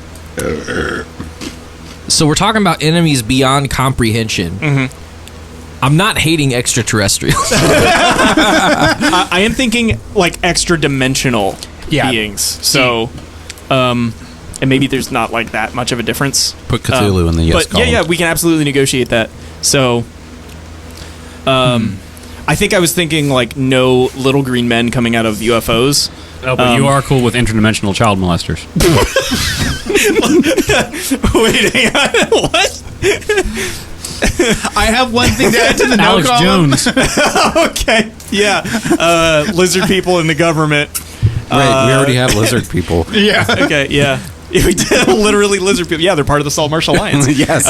So we're talking about enemies beyond comprehension. I'm not hating extraterrestrials. I am thinking like extra dimensional beings. So, and maybe there's not like that much of a difference. Put Cthulhu in the yes But column. yeah, we can absolutely negotiate that. So, I think I was thinking like no little green men coming out of UFOs. Oh, but you are cool with interdimensional child molesters. Wait, hang on. What? I have one thing to add to the no Alex column. Jones. Okay. Yeah. Lizard people in the government. Wait, we already have lizard people. Yeah. Okay. Yeah. We did literally lizard people. Yeah, they're part of the Salt Marsh Alliance. Yes.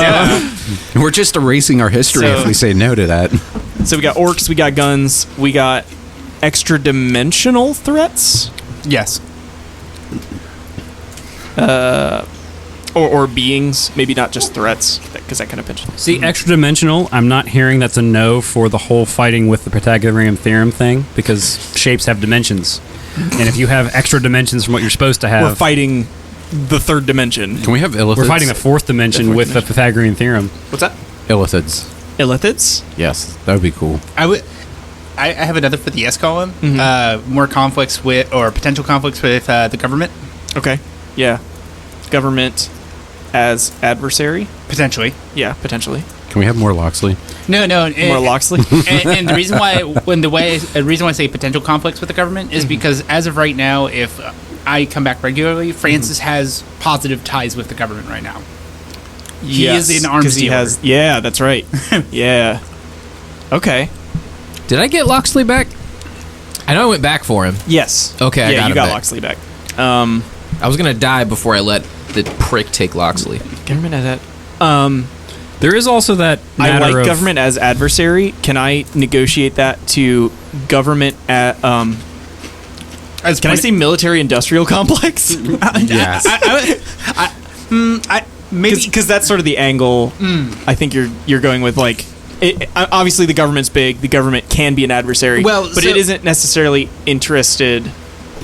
We're just erasing our history So- if we say no to that. So we got orcs, we got guns, we got extra dimensional threats, Yes. or beings. Maybe not just threats, because that kind of pinch. See, extra dimensional, I'm not hearing that's a no for the whole fighting with the Pythagorean theorem thing, because shapes have dimensions. And if you have extra dimensions from what you're supposed to We're have, fighting the third dimension. Can we have illithids? we're fighting the fourth dimension with the Pythagorean theorem. What's that? illithids. Illithids? Yes, that would be cool. I would. I have another for the yes column. More conflicts with, or potential conflicts with the government. Okay. Yeah. Government as adversary. Potentially. Yeah, potentially. Can we have more Loxley? No. More Loxley. And the reason why, the reason why I say potential conflicts with the government is because as of right now, if I come back regularly, Francis has positive ties with the government right now. He is an arms dealer. Yeah, that's right. Yeah. Okay. Did I get Loxley back? I know I went back for him. Yes. Okay, I yeah, got you him got back. Loxley back. I was gonna die before I let the prick take Loxley. Government as There is also that I matter like of government as adversary. Can I negotiate that to government at Can I say military industrial complex? Yes. Maybe Because that's sort of the angle I think you're going with. Like, obviously the government's big. The government can be an adversary. Well, but so- it isn't necessarily interested.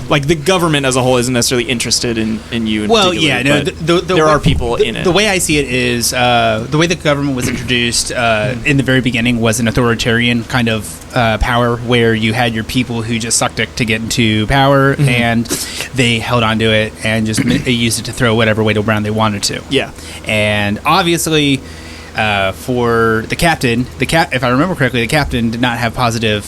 Like, the government as a whole isn't necessarily interested in you. In well, particular, yeah, no. but The there way- are people in it. The way I see it is the way the government was introduced in the very beginning was an authoritarian kind of power where you had your people who just sucked it to get into power and they held on to it and just they used it to throw whatever weight around they wanted to. Yeah. And obviously, for the captain, if I remember correctly, the captain did not have positive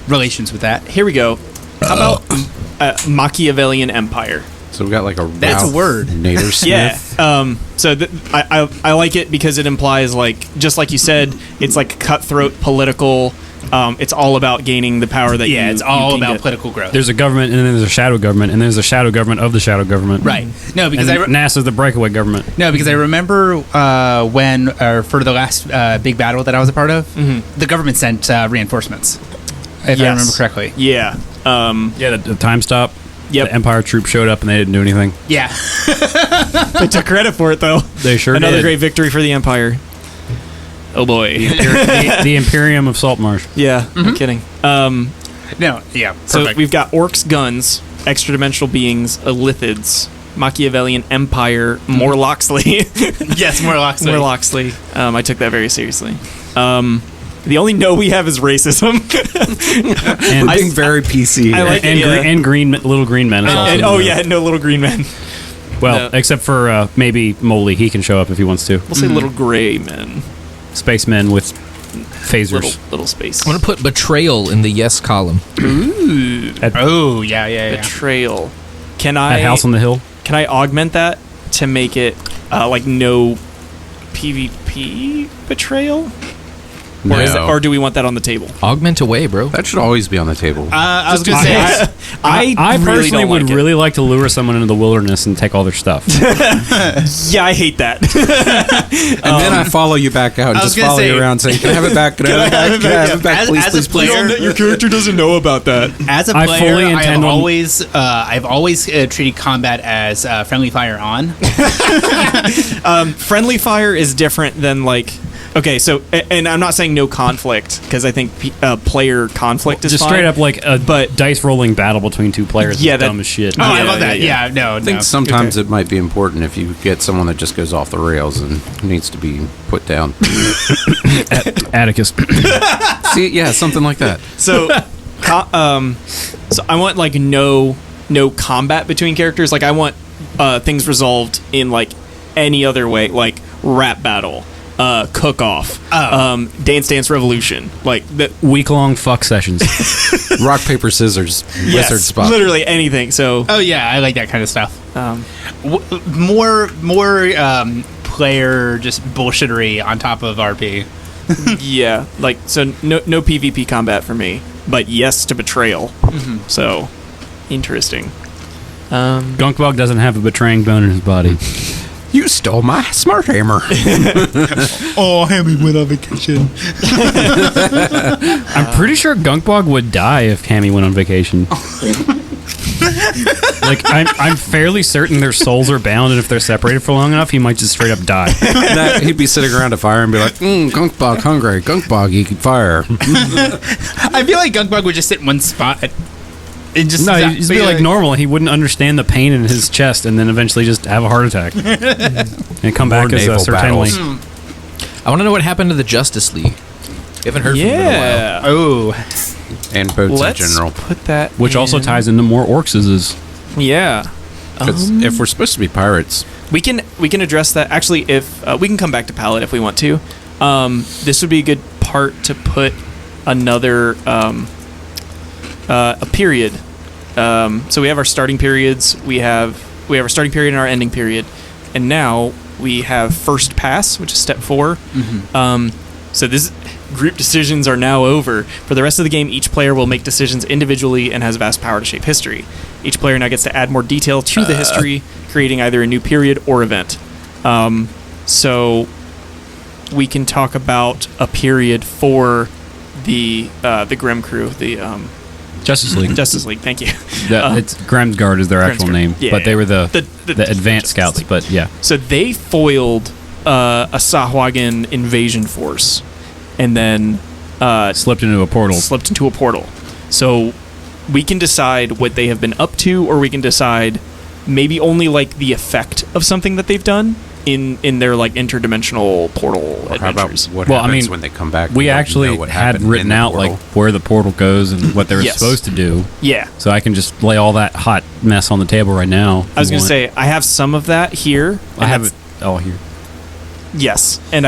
relations with that. Here we go. How about Machiavellian Empire? So we got like a That's a Ralph word. Nader Smith. Yeah. So I like it because it implies, like, just like you said, it's like cutthroat political. It's all about gaining the power that Yeah, you, it's all you can about get. political growth. there's a government and then there's a shadow government and there's a shadow government of the shadow government. Right. No, because And NASA's the breakaway government. because I remember when for the last big battle that I was a part of, the government sent reinforcements. If I Yes. remember correctly. Yeah. Yeah, the time stop. Yep. The Empire troops showed up and they didn't do anything. Yeah. They took credit for it, though. They sure Another did. great victory for the Empire. Oh boy. the Imperium of Saltmarsh. Yeah. No kidding. No. Yeah. So Perfect. we've got orcs, guns, extra dimensional beings, Elithids, Machiavellian Empire, more Loxley. yes, more Loxley. More Loxley. I took that very seriously. The only no we have is racism. And, We're being very PC. I like and, it, yeah. and green little green men. Is also And, in oh there. yeah, no little green men. Well, No. except for maybe Moley, he can show up if he wants to. We'll say little gray men. Spacemen with phasers. Little space. I'm gonna put betrayal in the yes column. Oh, yeah. Betrayal. Can That I house on the hill. Can I augment that to make it like no PvP betrayal? No. Or do we want that on the table? Augment away, bro. That should always be on the table. I was going to say, I really personally don't would like it. really like to lure someone into the wilderness and take all their stuff. Yeah, I hate that. And then I follow you back out and I was just gonna follow say- you around saying, "Can I have it back? Can I have it back? Can I have it back? As- Please, as a please, please." player- Your character doesn't know about that. as a I player, fully intend on- I've always treated combat as friendly fire on. Friendly fire is different than like. Okay, so and I'm not saying no conflict because I think player conflict is Just fine. straight up like a But- dice rolling battle between two players. Yeah, is that- dumb as shit. Oh, I Yeah, love that. yeah. Yeah, no, I think no. sometimes it might be important if you get someone that just goes off the rails and needs to be put down. Atticus. See, yeah, something like that. So, so I want like no combat between characters. Like I want things resolved in like any other way, like rap battle, cook off, Dance Dance Revolution, like the Week-long fuck sessions. Rock, paper, scissors, wizard spot. literally anything. So Oh yeah, I like that kind of stuff. um, More player just bullshittery on top of RP. yeah, like so no PvP combat for me, but yes to betrayal. So interesting. Gunkbog doesn't have a betraying bone in his body. You stole my smart hammer. Oh, Hammy went on vacation. I'm pretty sure Gunkbog would die if Cammy went on vacation. Like, I'm fairly certain their souls are bound, and if they're separated for long enough, he might just straight up die. He'd be sitting around a fire and be like, Gunkbog hungry. Gunkbog, he could fire. I feel like Gunkbug would just sit in one spot and just No, he'd just be like normal, and he wouldn't understand the pain in his chest, and then eventually just have a heart attack. And come back as naval Sir Tenley. battles. I want to know what happened to the Justice League. We haven't heard from them in a while. Yeah. Oh, And boats Let's in general. put that. Which also in. ties into more orcs. Yeah. 'Cause if we're supposed to be pirates, We can address that. Actually, if we can come back to palette if we want to. This would be a good part to put another a period. So we have our starting periods. We have our starting period and our ending period, and now we have first pass, which is step 4. So this group decisions are now over. For the rest of the game, each player will make decisions individually and has vast power to shape history. Each player now gets to add more detail to the history, creating either a new period or event. So we can talk about a period for the Grim Crew, the Justice League. Justice League. Thank you. It's Grimsguard is their actual Grimsguard. name, Yeah, but they were the the advanced Justice scouts. League. But yeah, So they foiled a Sahuagin invasion force, and then slipped into a portal. slipped into a portal. So we can decide what they have been up to, or we can decide maybe only like the effect of something that they've done in their like interdimensional portal how about adventures. what Well, I happens mean, when they come back? We don't actually know what had happened in written the out portal. like where the portal goes and what they were Yes. supposed to do, Yeah, so I can just lay all that hot mess on the table right now. if I was you gonna want. say I have some of that here. I and have it that's- all here. Yes, and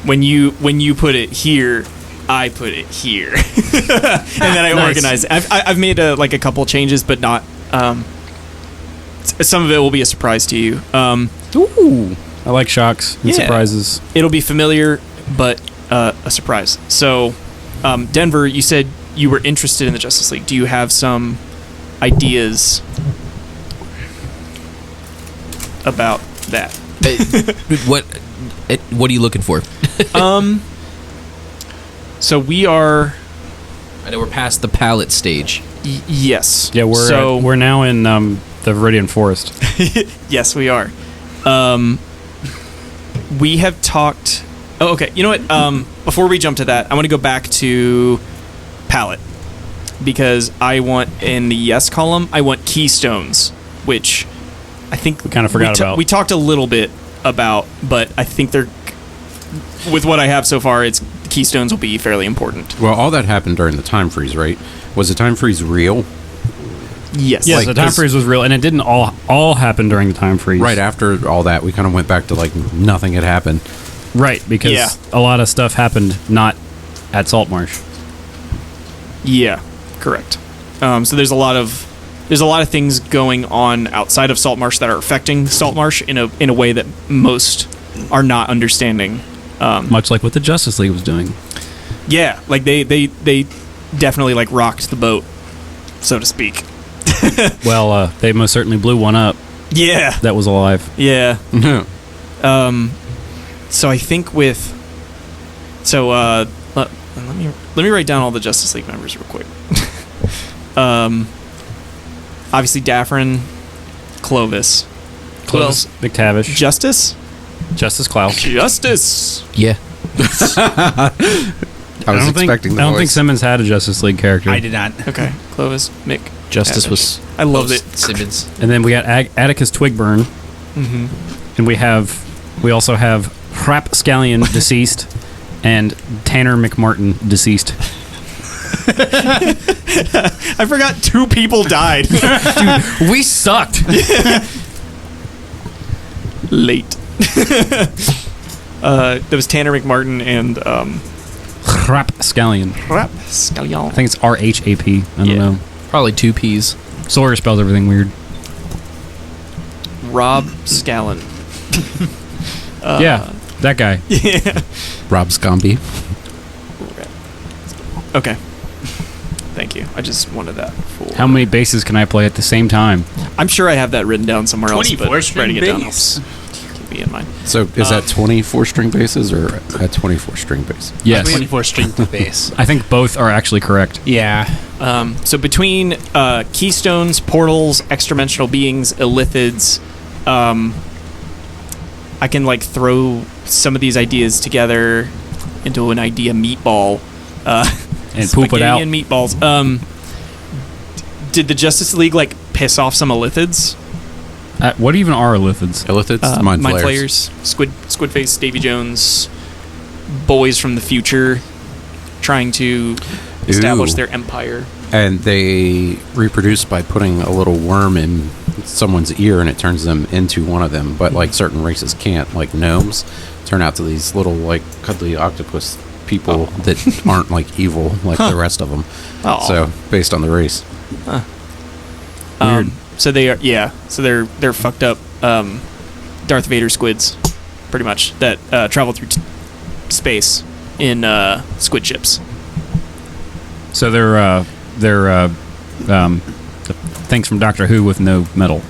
when you put it here, I put it here, and then I Nice. organize it. I've made a couple changes, but not. Some of it will be a surprise to you. Ooh, I like shocks and Yeah. surprises. It'll be familiar, but a surprise. So, Denver, you said you were interested in the Justice League. Do you have some ideas about that? What are you looking for? So we are. I know we're past the palette stage. Yes. Yeah, So we're now in the Viridian Forest. yes, we are. We have talked. Oh, okay. You know what? Before we jump to that, I want to go back to palette because I want in the yes column. I want keystones, which I think We kinda forgot about. We talked a little bit about, but I think they're with what I have so far. It's keystones will be fairly important. Well, all that happened during the time freeze, right? Was the time freeze real? Yes. Yes, Like, the time 'cause- freeze was real, and it didn't all happen during the time freeze. Right after all that, we kind of went back to like nothing had happened. Right, because Yeah. a lot of stuff happened not at Saltmarsh. Yeah, correct. So there's a lot of things going on outside of Saltmarsh that are affecting Saltmarsh in a way that most are not understanding. Much like what the Justice League was doing. Yeah, like they definitely like rocked the boat, so to speak. Well, they most certainly blew one up Yeah, that was alive. yeah. So I think let me write down all the Justice League members real quick. Obviously Daffrin, Clovis, Clovis McTavish, Justice, Justice Klaus. Justice. Yeah. I was expecting the I don't voice. think Simmons had a Justice League character. I did not. Okay, Clovis, Mick. Justice Tavish. was. I loved it. Simmons. And then we got Atticus Twigburn, Mm-hmm. and we also have Rapscallion deceased, and Tanner McMartin deceased. I forgot 2 people died. We sucked. Late. There was Tanner McMartin and Rapscallion. Rap Scallion. I think it's RHAP. I don't Yeah. know. Probably 2 P's. Sawyer spells everything weird. Rob Scallon. Yeah, that guy. Yeah. Rob Scomby. Okay. Thank you. I just wanted that. For How many bases can I play at the same time? I'm sure I have that written down somewhere else, but 24 string writing it down bass. helps keep me in mind. So is that 24 string bases or a 24 string base? Yes. 24 string base. I think both are actually correct. Yeah. So between keystones, portals, extra-dimensional beings, illithids, I can like throw some of these ideas together into an idea meatball. And poop it out. Spaghetti and meatballs. Did the Justice League like piss off some illithids? What even are illithids? Illithids? Mind flayers. Squidface, Davy Jones, boys from the future. trying to establish Ooh. their empire. And they reproduce by putting a little worm in someone's ear and it turns them into one of them. But like certain races can't, like gnomes turn out to these little like cuddly octopus people that aren't like evil like the rest of them. Oh. So based on the race. So they are, so they're fucked up Darth Vader squids, pretty much, that travel through space in squid ships. So they're things from Doctor Who with no metal.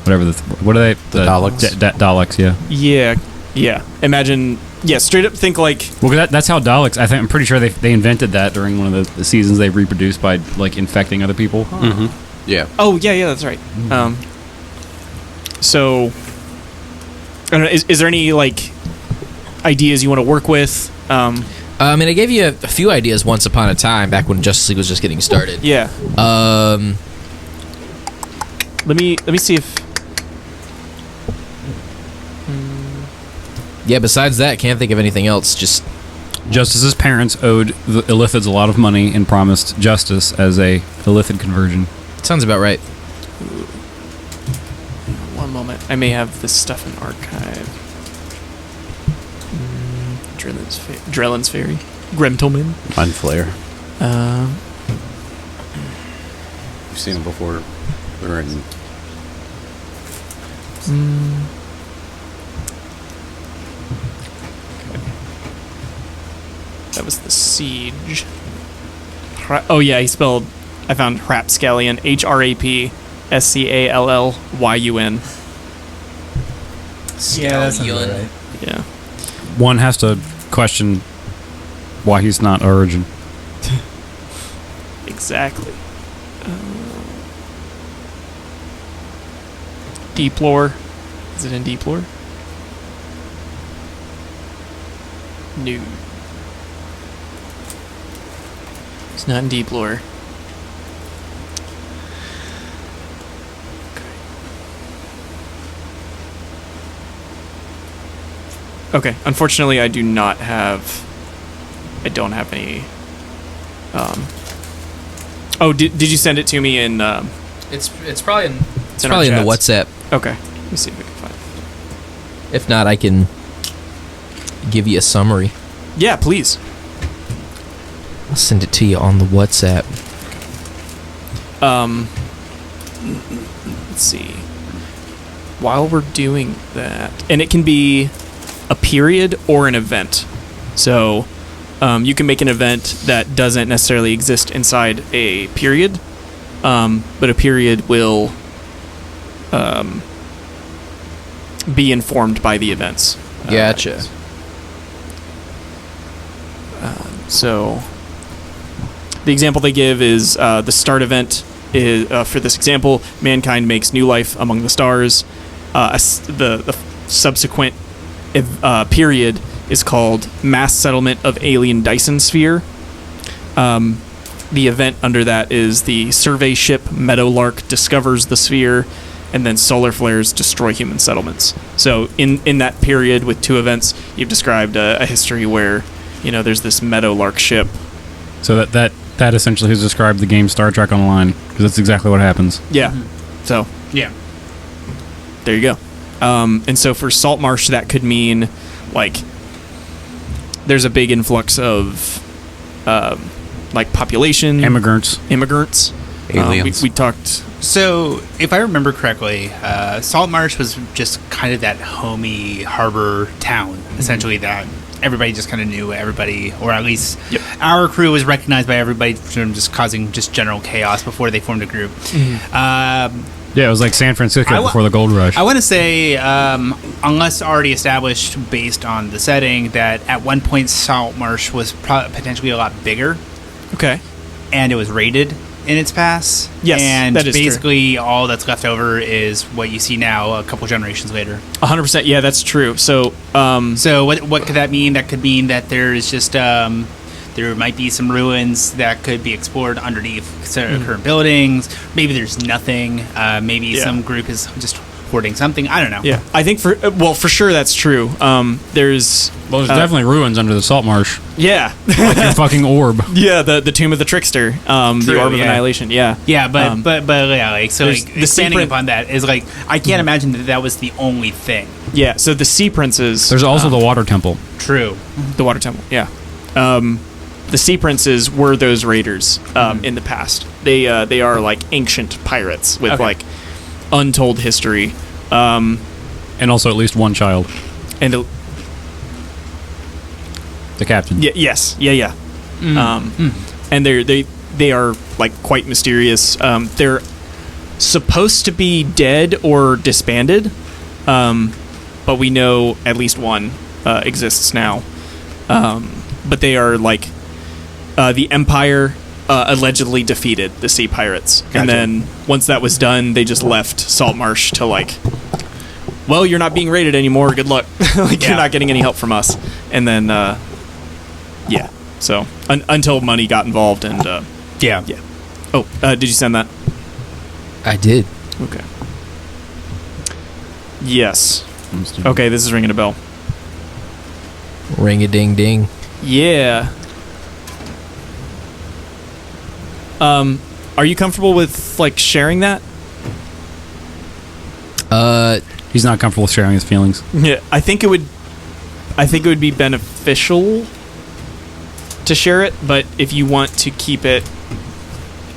Whatever what are they? The Daleks? Daleks, yeah. Yeah. Imagine, straight up think like... Well, that's how Daleks, I'm pretty sure they invented that during one of the seasons they reproduced by, like, infecting other people. Mm-hmm. Yeah. Oh, yeah, that's right. So, I don't know, is there any, like, ideas you want to work with? I mean, I gave you a few ideas once upon a time, back when Justice League was just getting started. Yeah. Let me see if... Yeah, besides that, can't think of anything else. Just Justice's parents owed the Illithids a lot of money and promised justice as a Illithid conversion. sounds about right. One moment. I may have this stuff in archive. Drellin's Fairy. Gremtelman. Mind Flayer. You've seen them before. They're in... That was the Siege. Oh yeah, I found Rapscallion. HRAPSCALLYUN. Yeah, that sounds about right. Yeah. One has to question why he's not Origin. Exactly. Deeplore. Is it in Deeplore? No. It's not in Deeplore. Okay. Unfortunately, I don't have any. Did you send it to me in? It's probably in It's probably in the chats. WhatsApp. Okay. Let me see if I can find it. If not, I can give you a summary. Yeah, please. I'll send it to you on the WhatsApp. Let's see. While we're doing that, and it can be a period or an event. So you can make an event that doesn't necessarily exist inside a period, but a period will be informed by the events. Gotcha. So the example they give is the start event is, for this example, mankind makes new life among the stars. The subsequent period is called mass settlement of alien Dyson sphere. The event under that is the survey ship Meadowlark discovers the sphere, and then solar flares destroy human settlements. So in that period with two events, you've described a history where there's this Meadowlark ship. So that essentially has described the game Star Trek Online, because that's exactly what happens. Yeah. Mm-hmm. So Yeah. there you go. And so for Saltmarsh, that could mean like there's a big influx of like population Immigrants. Aliens. We talked. So, if I remember correctly, Saltmarsh was just kind of that homey harbor town, essentially, that everybody just kind of knew everybody, or at least our crew was recognized by everybody from just causing just general chaos before they formed a group. Yeah, it was like San Francisco before the gold rush. I want to say, unless already established based on the setting, that at one point Saltmarsh was potentially a lot bigger, Okay. and it was raided in its past. Yes, and that is basically all that's left over is what you see now a couple generations later. 100%. Yeah, that's true. So So what could that mean? That could mean that there is just there might be some ruins that could be explored underneath current buildings. Maybe there's nothing. Maybe some group is just supporting something. I don't know. Yeah, I think for sure that's true. There's definitely ruins under the salt marsh. yeah, Like your fucking orb. yeah, the Tomb of the Trickster, the Orb of yeah. Annihilation. Yeah, Yeah, but yeah, like so, there's like the expanding secret- upon that is like I can't imagine that was the only thing. yeah. So the Sea Princes. There's also the water temple. True. the Water Temple. Yeah, the Sea Princes were those raiders in the past. They are like ancient pirates with Okay. like untold history. And also at least one child. And The captain. yes, yeah. And they are like quite mysterious. They're supposed to be dead or disbanded, but we know at least one exists now. But they are like the Empire allegedly defeated the Sea Pirates, Gotcha. and then once that was done, they just left Saltmarsh to like, well, you're not being raided anymore. Good luck. Like Yeah. you're not getting any help from us. And then yeah. So until money got involved, and Yeah. yeah. Oh, did you send that? I did. Okay. Yes. Okay, this is ringing a bell. Ring a ding ding. Yeah. Are you comfortable with like sharing that? He's not comfortable with sharing his feelings. Yeah, I think it would be beneficial to share it, but if you want to keep it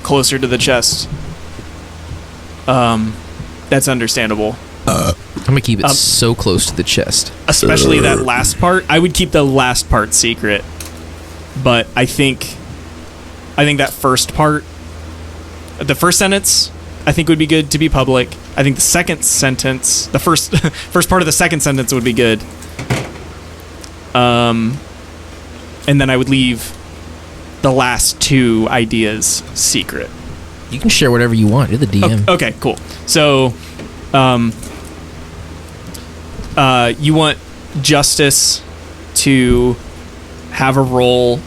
closer to the chest, that's understandable. I'm gonna keep it so close to the chest. Especially that last part. I would keep the last part secret, but I think that first part, the first sentence, I think would be good to be public. I think the second sentence, the first part of the second sentence would be good. And then I would leave the last two ideas secret. You can share whatever you want. You're the DM. Okay, cool. So, you want Justice to have a role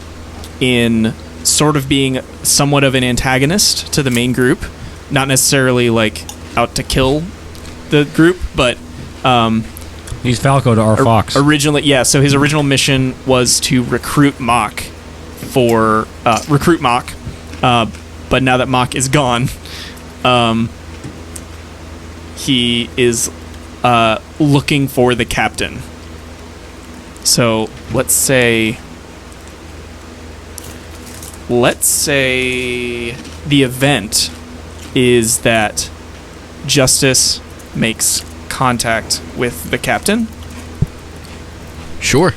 in sort of being somewhat of an antagonist to the main group, not necessarily like out to kill the group, but He's Falco to our Fox. originally, yeah. So his original mission was to recruit Mock, but now that Mock is gone, he is looking for the captain. So let's say the event is that Justice makes contact with the captain. Sure.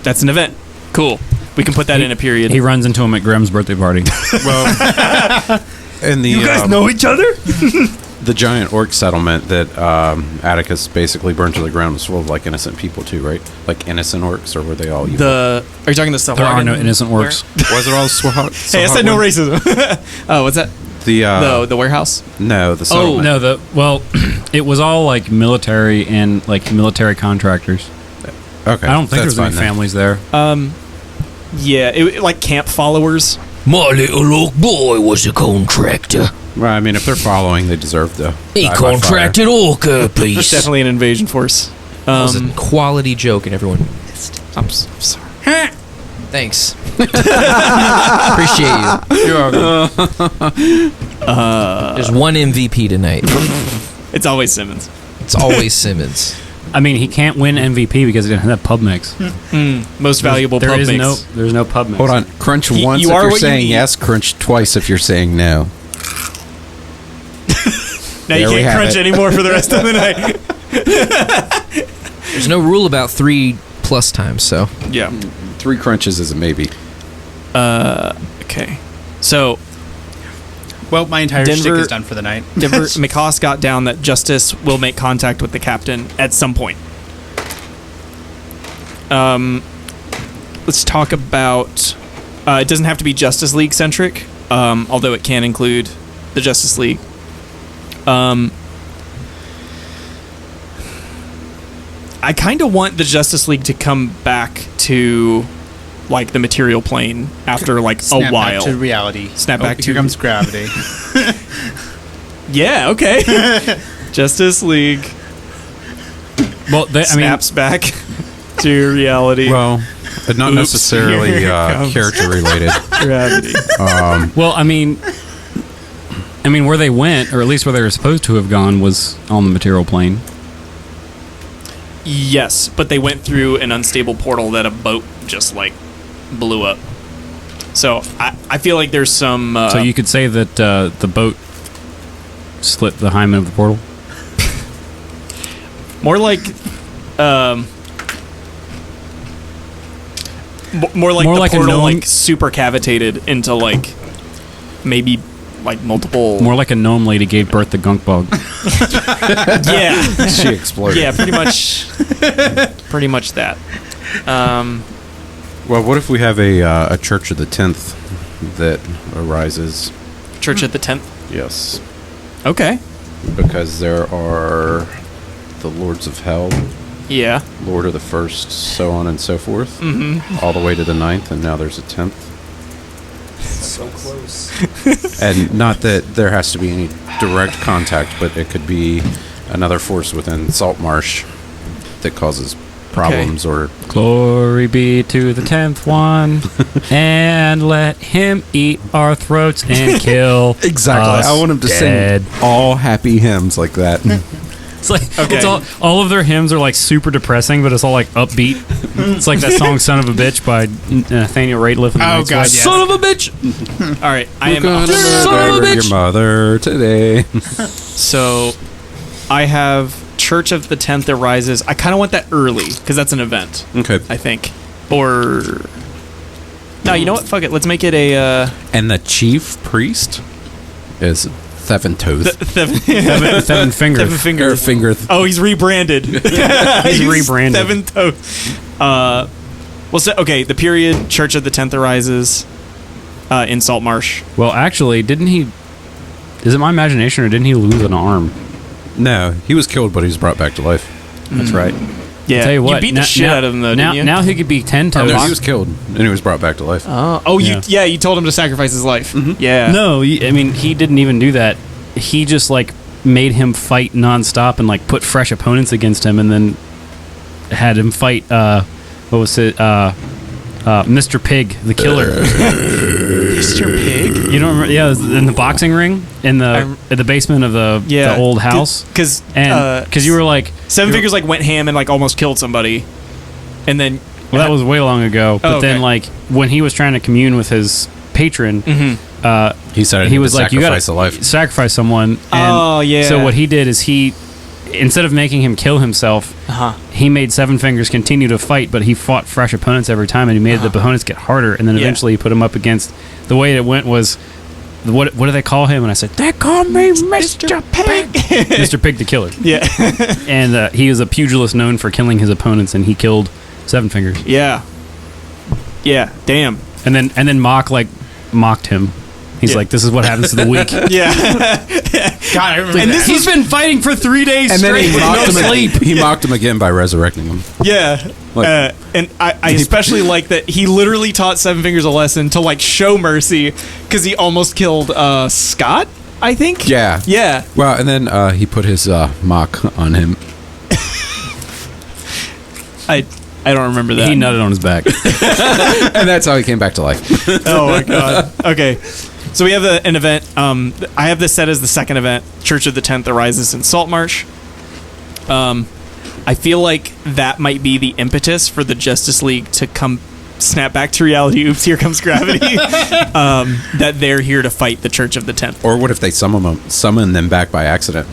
That's an event. Cool. We can put that in a period. He runs into him at Grimm's birthday party. And the know each other? the giant orc settlement that Atticus basically burned to the ground was full of like innocent people too, right? Like innocent orcs, or were they all evil? Are you talking the stuff? There are no innocent orcs. Was it all Hey, I said no racism. Oh, what's that? The warehouse? No, the settlement. No, it was all like military and like military contractors. Okay, I don't think that's there's any fine then. families there. Yeah, it like camp followers. My little orc boy was a contractor. Well, I mean, if they're following, they deserve to. He die by contracted orc It's piece. definitely an invasion force. That was a quality joke, and everyone missed. I'm sorry. Thanks. Appreciate you. You're welcome. There's one MVP tonight. It's always Simmons. It's always Simmons. I mean, he can't win MVP because he didn't have pub mix. Most valuable There pub is mix. there's no pub mix. Hold on. Crunch You- once you if are you're what you saying eat. yes. Crunch twice if you're saying no. Now you There we can't have crunch it. anymore for the rest of the night. There's no rule about 3+ times, so Yeah. 3 crunches is a maybe. Okay. So Well, my entire Denver- shtick is done for the night. Denver McCoss got down that Justice will make contact with the captain at some point. Let's talk about. It doesn't have to be Justice League centric, although it can include the Justice League. I kind of want the Justice League to come back to like the material plane after like Snap a while. back to reality. Snap back Here to- comes gravity. Yeah. Okay. Justice League Well, snaps back to reality. Well, but not Oops, necessarily here it comes. character related. Gravity. well, I mean, where they went, or at least where they were supposed to have gone, was on the material plane. Yes, but they went through an unstable portal that a boat just like blew up. So I feel like there's some. So you could say that the boat slit the hymen of the portal. more like, more like More the like a portal gnome- like super cavitated into like maybe like multiple. More like a gnome lady gave birth to gunk bug. Yeah, She exploded. yeah, pretty much that. Well, what if we have a Church of the 10th that arises? Church at the 10th. Yes. Okay. Because there are the Lords of Hell, Yeah. Lord of the First, so on and so forth, all the way to the 9th, and now there's a 10th. So close. And not that there has to be any direct contact, but it could be another force within Saltmarsh that causes problems or Glory be to the 10th one, and let him eat our throats and kill. exactly. us I want him to dead. sing all happy hymns like that. It's like Okay. it's all of their hymns are like super depressing, but it's all like upbeat. It's like that song "Son of a Bitch" by Nathaniel Rateliff. And the Oh, Night God, Sweats. yes. Son of a bitch! All right. I am. Son of a bitch! Your mother today. So, I have Church of the 10th Arises. I kind of want that early because that's an event. Okay. I think. Or no, you know what? Fuck it. Let's make it a And the chief priest is Theventooth. Seven fingers. Seven Fingers. Or finger. Oh, he's rebranded. He's rebranded. Seven Toe. Well, so, okay. The period Church of the 10th Arises in Saltmarsh. Well, actually, didn't he? Is it my imagination, or didn't he lose an arm? No, he was killed, but he's brought back to life. That's right. Yeah. Tell you what, beat the shit out of him though, now, didn't you? now he could be 10 toes. No, he was killed, and he was brought back to life. Oh, Yeah. you told him to sacrifice his life. Yeah. No, I mean, he didn't even do that. He just like made him fight nonstop and like put fresh opponents against him, and then had him fight. What was it? Mr. Pig, the killer. Mr. Pig. You don't remember? Yeah, it was in the boxing ring in the basement of the old house. Because Because you were like, Seven Fingers like went ham and like almost killed somebody, and then well, that was way long ago. But okay. then like when he was trying to commune with his patron, He said he was like, "You got sacrifice a life. to sacrifice someone." And Oh, yeah. So what he did is he, instead of making him kill himself, he made Seven Fingers continue to fight, but he fought fresh opponents every time, and he made the opponents get harder. And then Yeah. eventually he put him up against. The way it went was, what do they call him? And I said, "They call me Mr. Pig." Mr. Pig the Killer. Yeah. And he is a pugilist known for killing his opponents, and he killed Seven Fingers. Yeah. Yeah. Damn. And then mocked him. He's Yeah. like, "This is what happens to the weak." Yeah. God, I remember And that. this He's been fighting for 3 days And then straight he with mocked, no him sleep. he mocked him again by resurrecting him. Yeah. Like- And I especially like that he literally taught Seven Fingers a lesson to like show mercy because he almost killed Scott, I think. Yeah. Yeah. Well, and then he put his mock on him. I don't remember that. He nutted on his back. And that's how he came back to life. Oh my god. Okay. So we have an event. I have this set as the second event. Church of the 10th Arises in Saltmarsh. I feel like that might be the impetus for the Justice League to come snap back to reality. Oops, here comes gravity. That they're here to fight the Church of the 10th. Or what if they summon them back by accident?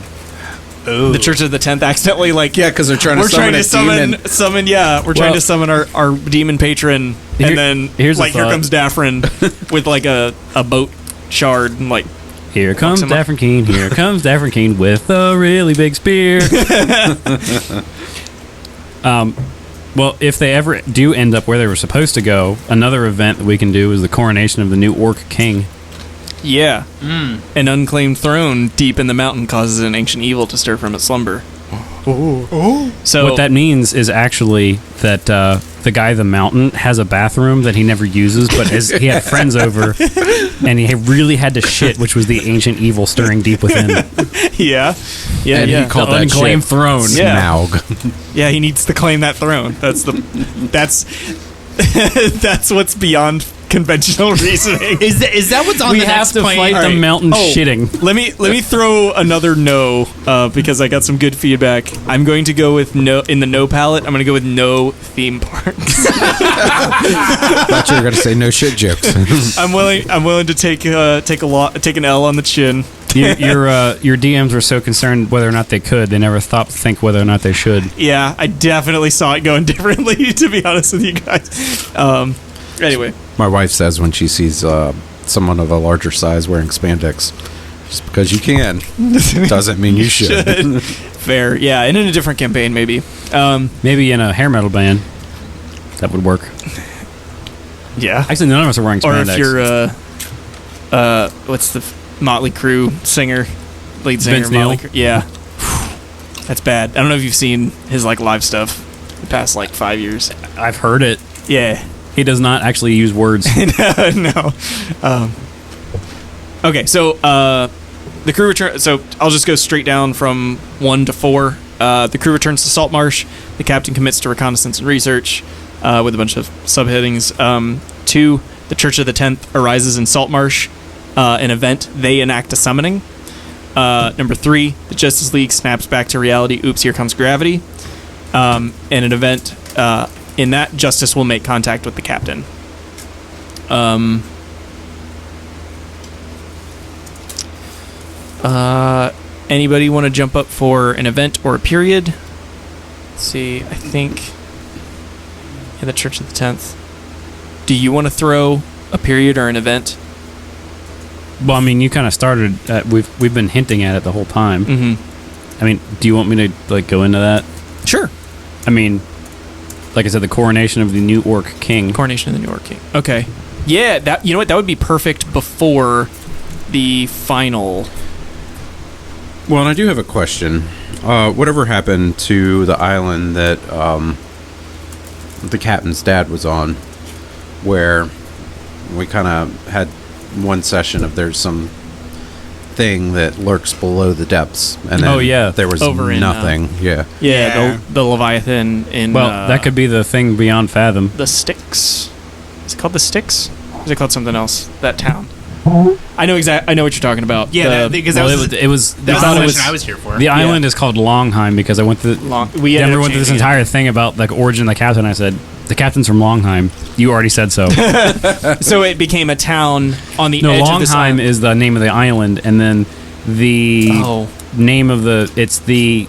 The Church of the 10th accidentally like Yeah, because they're trying we're trying to summon yeah, we're trying to summon our demon patron, Here- and then here's a like here thought. comes Daffrin with like a boat shard and like Here comes him up. Daffrin Keen. Here comes Daffrin Keen with a really big spear. Well, if they ever do end up where they were supposed to go, another event that we can do is the coronation of the new Orc King. yeah. An unclaimed throne deep in the mountain causes an ancient evil to stir from its slumber. So What that means is actually that the guy of the mountain has a bathroom that he never uses, but he had friends over, and he really had to shit, which was the ancient evil stirring deep within. Yeah. Yeah, And yeah. he called The that unclaimed shit throne. Yeah. Smaug. Yeah, he needs to claim that throne. That's that's what's beyond conventional reasoning. Is that what's on We the have next to plane? fight All the right. mountain Oh. shitting. Let me throw another no because I got some good feedback. I'm going to go with no in the no palette. I'm going to go with no theme parks. Thought you were going to say no shit jokes. I'm willing to take an L on the chin. Your DMs were so concerned whether or not they could, they never thought to think whether or not they should. Yeah, I definitely saw it going differently. To be honest with you guys. Anyway, My wife says when she sees someone of a larger size wearing spandex, just because you can doesn't mean you should. fair. Yeah, and in a different campaign maybe. Maybe in a hair metal band, that would work. Yeah. Actually, none of us are wearing Or spandex. if you're what's the Motley Crue singer, lead singer Vince of Motley Neil? Crue. Yeah. That's bad. I don't know if you've seen his like live stuff the past like 5 years. I've heard it. Yeah. He does not actually use words. No. Okay, so the crew return. So I'll just go straight down from 1 to 4. The crew returns to Saltmarsh. The captain commits to reconnaissance and research with a bunch of subheadings. 2, the Church of the 10th arises in Saltmarsh. An event, they enact a summoning. Number 3, the Justice League snaps back to reality. Oops, here comes gravity. And an event, in that, Justice will make contact with the captain. Anybody want to jump up for an event or a period? Let's see, I think the Church of the 10th. Do you want to throw a period or an event? Well, I mean, you kind of started. We've been hinting at it the whole time. Mm-hmm. I mean, do you want me to like go into that? Sure. I mean, like I said, the coronation of the new Orc King. Coronation of the New York King. Okay. Yeah, that, you know what? That would be perfect before the final. Well, and I do have a question. Whatever happened to the island that the captain's dad was on, where we kind of had one session of there's some thing that lurks below the depths, and then Oh, yeah. there was Over in, nothing. Yeah. Yeah, the Leviathan in. Well, that could be the thing beyond Fathom. the Styx. Is it called the Styx? Or is it called something else? That town. I know I know what you're talking about. Yeah, The- because Well, that was it was. the I thought it question was. I was here for. The island is called Longheim because I went through. we ended Denver up went through this changing it. entire thing about the origin of the captain. I said the captain's from Longheim. You already said so. So it became a town on the No, edge of this Longheim island. is the name of the island, and then the Oh, name of the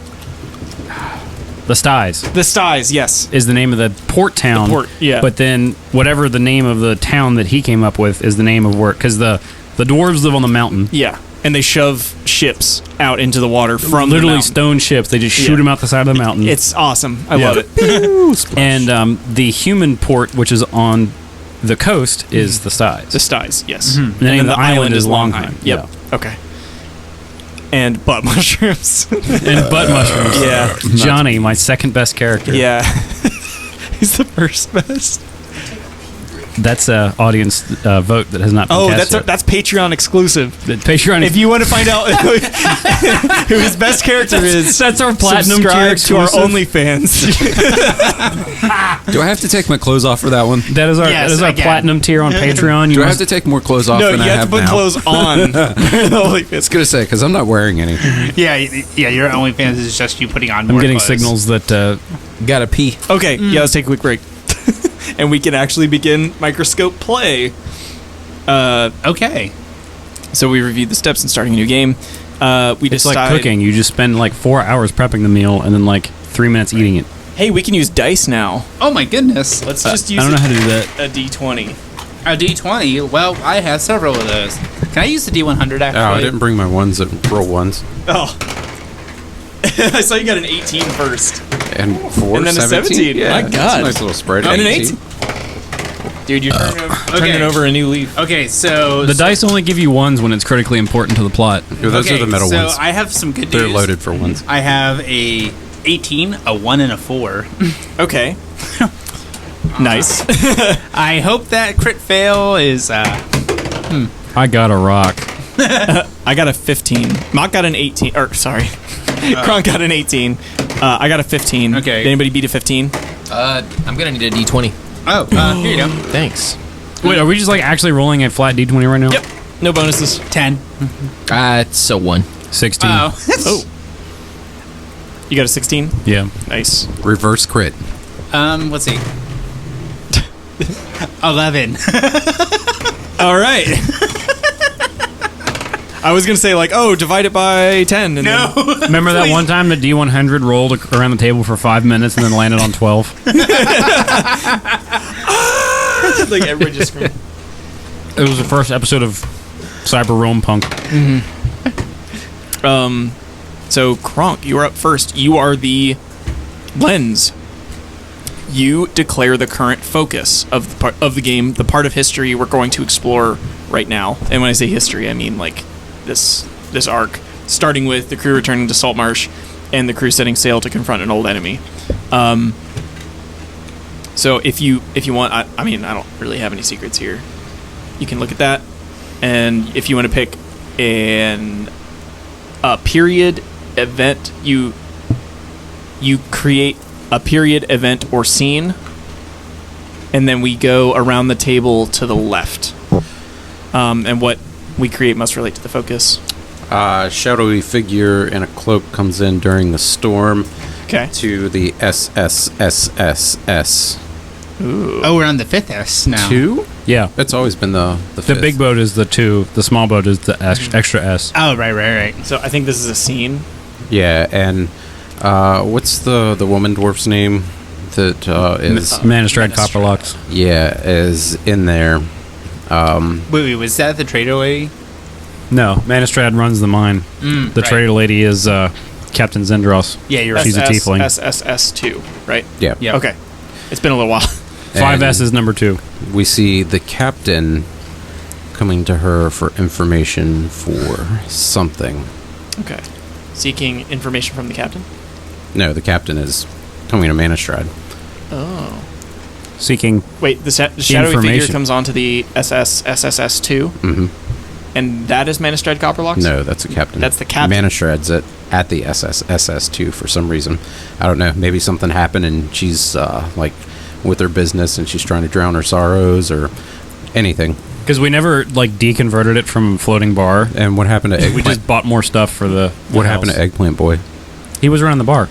Styes the Styes. Yes. is the name of the port town. The port, yeah. But then whatever the name of the town that he came up with is the name of work because the dwarves live on the mountain. Yeah, and they shove ships out into the water from the Literally mountain. stone ships. They just shoot Yeah. them out the side of the mountain. It's awesome. I Yeah. love it. And the human port, which is on the coast, is the Styes. The Styes. Yes. The name of the island is Longheim. Yep. Okay. And butt mushrooms. And butt mushrooms. Yeah. Johnny, my second best character. Yeah. He's the first best. That's a audience vote that has not been Oh, cast that's yet. Patreon exclusive. The Patreon. If you want to find out who his best character is, that's our platinum tier subscribe to our exclusive. OnlyFans. Do I have to take my clothes off for that one? That is our Yes, that is our again. platinum tier on Patreon. You Do I have must, to take more clothes off No, than you I have have to put now? clothes on. I was gonna say because I'm not wearing any. Yeah, your OnlyFans is just you putting on more I'm getting clothes. signals that Gotta pee. Okay, yeah, let's take a quick break. And we can actually begin Microscope play. Okay. So we reviewed the steps in starting a new game. We it's decided, like cooking. You just spend like 4 hours prepping the meal and then like 3 minutes eating it. Hey, we can use dice now. Oh my goodness. Let's just use I don't know how to do that. a D20. A D20. Well, I have several of those. Can I use the D100 actually? Oh, I didn't bring my ones that roll ones. Oh. I saw you got an 18 first. And 4, And then a 17. Yeah, My that's God. a nice little spread. And an 18. Dude, you're turning over a new leaf. Okay, so The dice only give you ones when it's critically important to the plot. Yeah, those are the metal so ones. I have some good They're news. loaded for ones. I have a 18, a 1, and a 4. Okay. Nice. I hope that crit fail is. I got a rock. I got a 15. Mock got an 18. Or, sorry. Kronk got an 18. I got a 15. Okay. Did anybody beat a 15? I'm gonna need a D20. Oh, here you go. Thanks. Wait, are we just like actually rolling a flat D20 right now? Yep. No bonuses. 10. It's a 1. 16. Oh. You got a 16? Yeah. Nice. Reverse crit. Let's see. 11. All right. I was going to say, like, divide it by 10. And No. Remember that one time the D100 rolled around the table for 5 minutes and then landed on 12? Like, everybody just screamed. It was the first episode of Cyber Rome Punk. So, Kronk, you are up first. You are the lens. You declare the current focus of the game, the part of history we're going to explore right now. And when I say history, I mean like this arc, starting with the crew returning to Saltmarsh and the crew setting sail to confront an old enemy. So if you want, I mean, I don't really have any secrets here. You can look at that, and if you want to pick a period event, you create a period event or scene, and then we go around the table to the left. And what we create must relate to the focus. Shadowy figure in a cloak comes in during the storm. Okay. To the SSSSS. Ooh. Oh, we're on the 5th S now. 2? Yeah. It's always been the The fifth. big boat is the 2, the small boat is the extra S. Oh, right. So I think this is a scene. Yeah, and what's the woman dwarf's name that is Manistrad Copperlocks. is in there. Wait, was that the trade away? No, Manistrad runs the mine. The right. trader lady is Captain Zendros. Yeah, you're right. She's a tiefling. SSS2, right? Yeah. Yep. Okay. It's been a little while. 5S is number 2. We see the captain coming to her for information for something. Okay. Seeking information from the captain? No, the captain is coming to Manistrad. Oh. Seeking. Wait, the shadowy figure Information. comes onto the SSS2, Mm-hmm. and that is Manistrad Copperlocks? No, that's the captain. That's the captain. Manistrad's at the SSS2 for some reason. I don't know. Maybe something happened and she's like with her business and she's trying to drown her sorrows or anything. Because we never like deconverted it from floating bar. And what happened to We Eggplant? just bought more stuff for the What happened to Eggplant Boy? He was running the bar.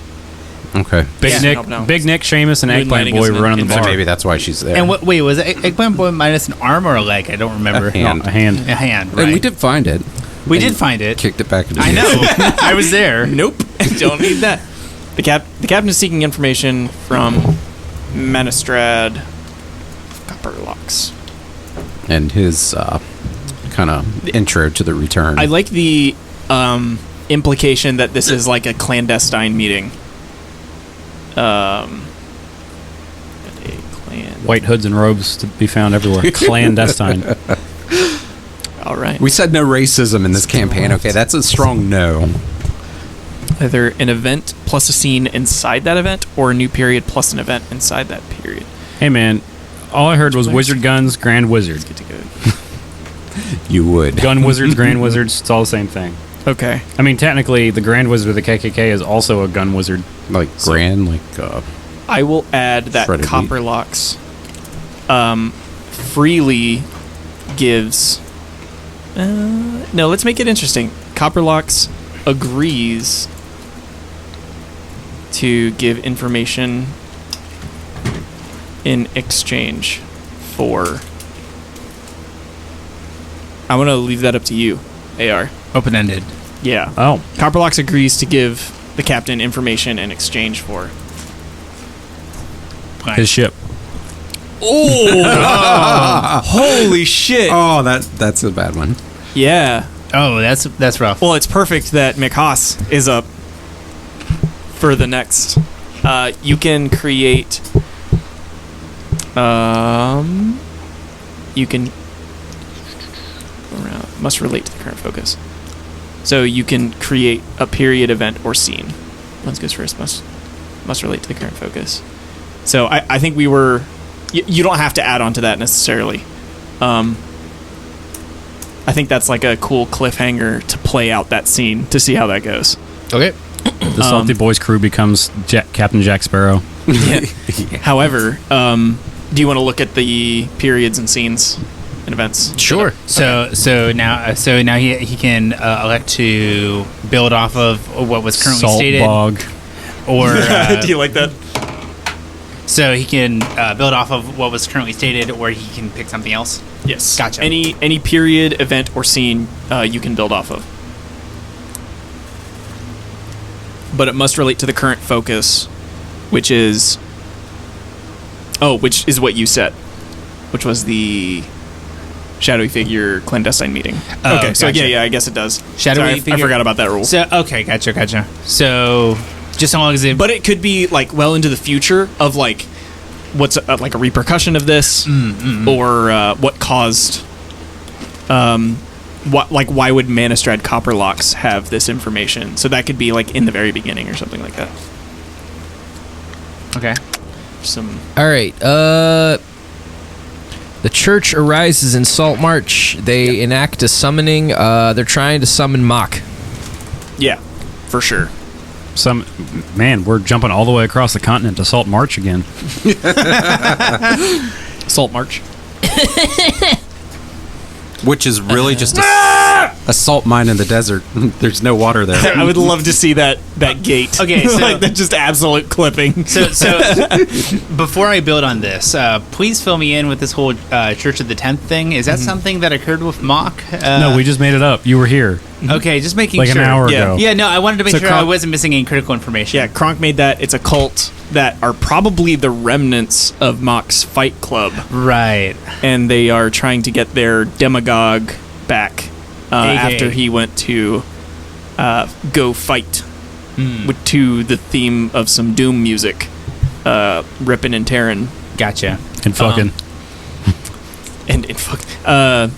Okay. Big Yeah. Nick, No. Big Nick, Seamus, and Eggplant Moonlighting Boy is were an running the So bar. maybe that's why she's there. And wait, was it Eggplant Boy minus an arm or a leg? I don't remember. A hand. No, a hand. A hand, right. And we did find it. We did find it. Kicked it back into I the know. I was there. Nope. Don't need that. The captain is seeking information from Manistrad Copperlocks. And his kind of intro to the return. I like the implication that this is like a clandestine meeting. White hoods and robes to be found everywhere. Clandestine. All right. We said no racism in this campaign. Okay, that's a strong no. Either an event plus a scene inside that event, or a new period plus an event inside that period. Hey man, all I heard was wizard guns, grand wizard. Get to go. You would. Gun wizards, grand wizards, it's all the same thing. Okay. I mean, technically, the grand wizard of the KKK is also a gun wizard. Like grand, like I will add that Shredded meat. Copperlocks freely gives. No, let's make it interesting. Copperlocks agrees to give information in exchange for. I'm going to leave that up to you, AR. Open-ended. Yeah. Oh. Copperlocks agrees to give the captain information in exchange for. His ship. Oh! Holy shit! oh, that's a bad one. Yeah. Oh, that's rough. Well, it's perfect that Mikhaas is up for the next. You can create. You can. Must relate to the current focus. So you can create a period, event, or scene. Let's go first. Must relate to the current focus. So I think we were you don't have to add on to that necessarily. I think that's like a cool cliffhanger to play out that scene to see how that goes. Okay. The Salty Boys crew becomes Captain Jack Sparrow. However, do you want to look at the periods and scenes and events? Sure. So now he can elect to build off of what was currently Salt stated, bog. or Do you like that? so he can build off of what was currently stated, or he can pick something else. Yes. Gotcha. Any period, event, or scene you can build off of. But it must relate to the current focus, which is what you said, which was the shadowy figure clandestine meeting. Oh, okay, so gotcha. yeah, I guess it does. Shadowy Sorry, I figure- forgot about that rule. So okay, gotcha. So just as long as it, But it could be like well into the future of like what's like a repercussion of this, or what caused. Why would Manistrad Copperlocks have this information? So that could be like in the very beginning or something like that. okay. Some All right. The church arises in Salt March. They enact a summoning. They're trying to summon Mach. yeah, for sure. Man, we're jumping all the way across the continent to Salt March again. Salt March. Which is really just a salt mine in the desert. There's no water there. I would love to see that gate. Okay, so- like that just absolute clipping. So before I build on this, please fill me in with this whole Church of the 10th thing. Is that something that occurred with Mach? No, we just made it up. You were here Okay, just making like sure. an hour Yeah. ago. Yeah, no, I wanted to make So sure I Kronk- wasn't missing any critical information. Yeah, Kronk made that. It's a cult that are probably the remnants of Mach's Fight Club, Right. and they are trying to get their demagogue back after he went to go fight to the theme of some Doom music, ripping and tearing Gotcha. And fucking. and fuck.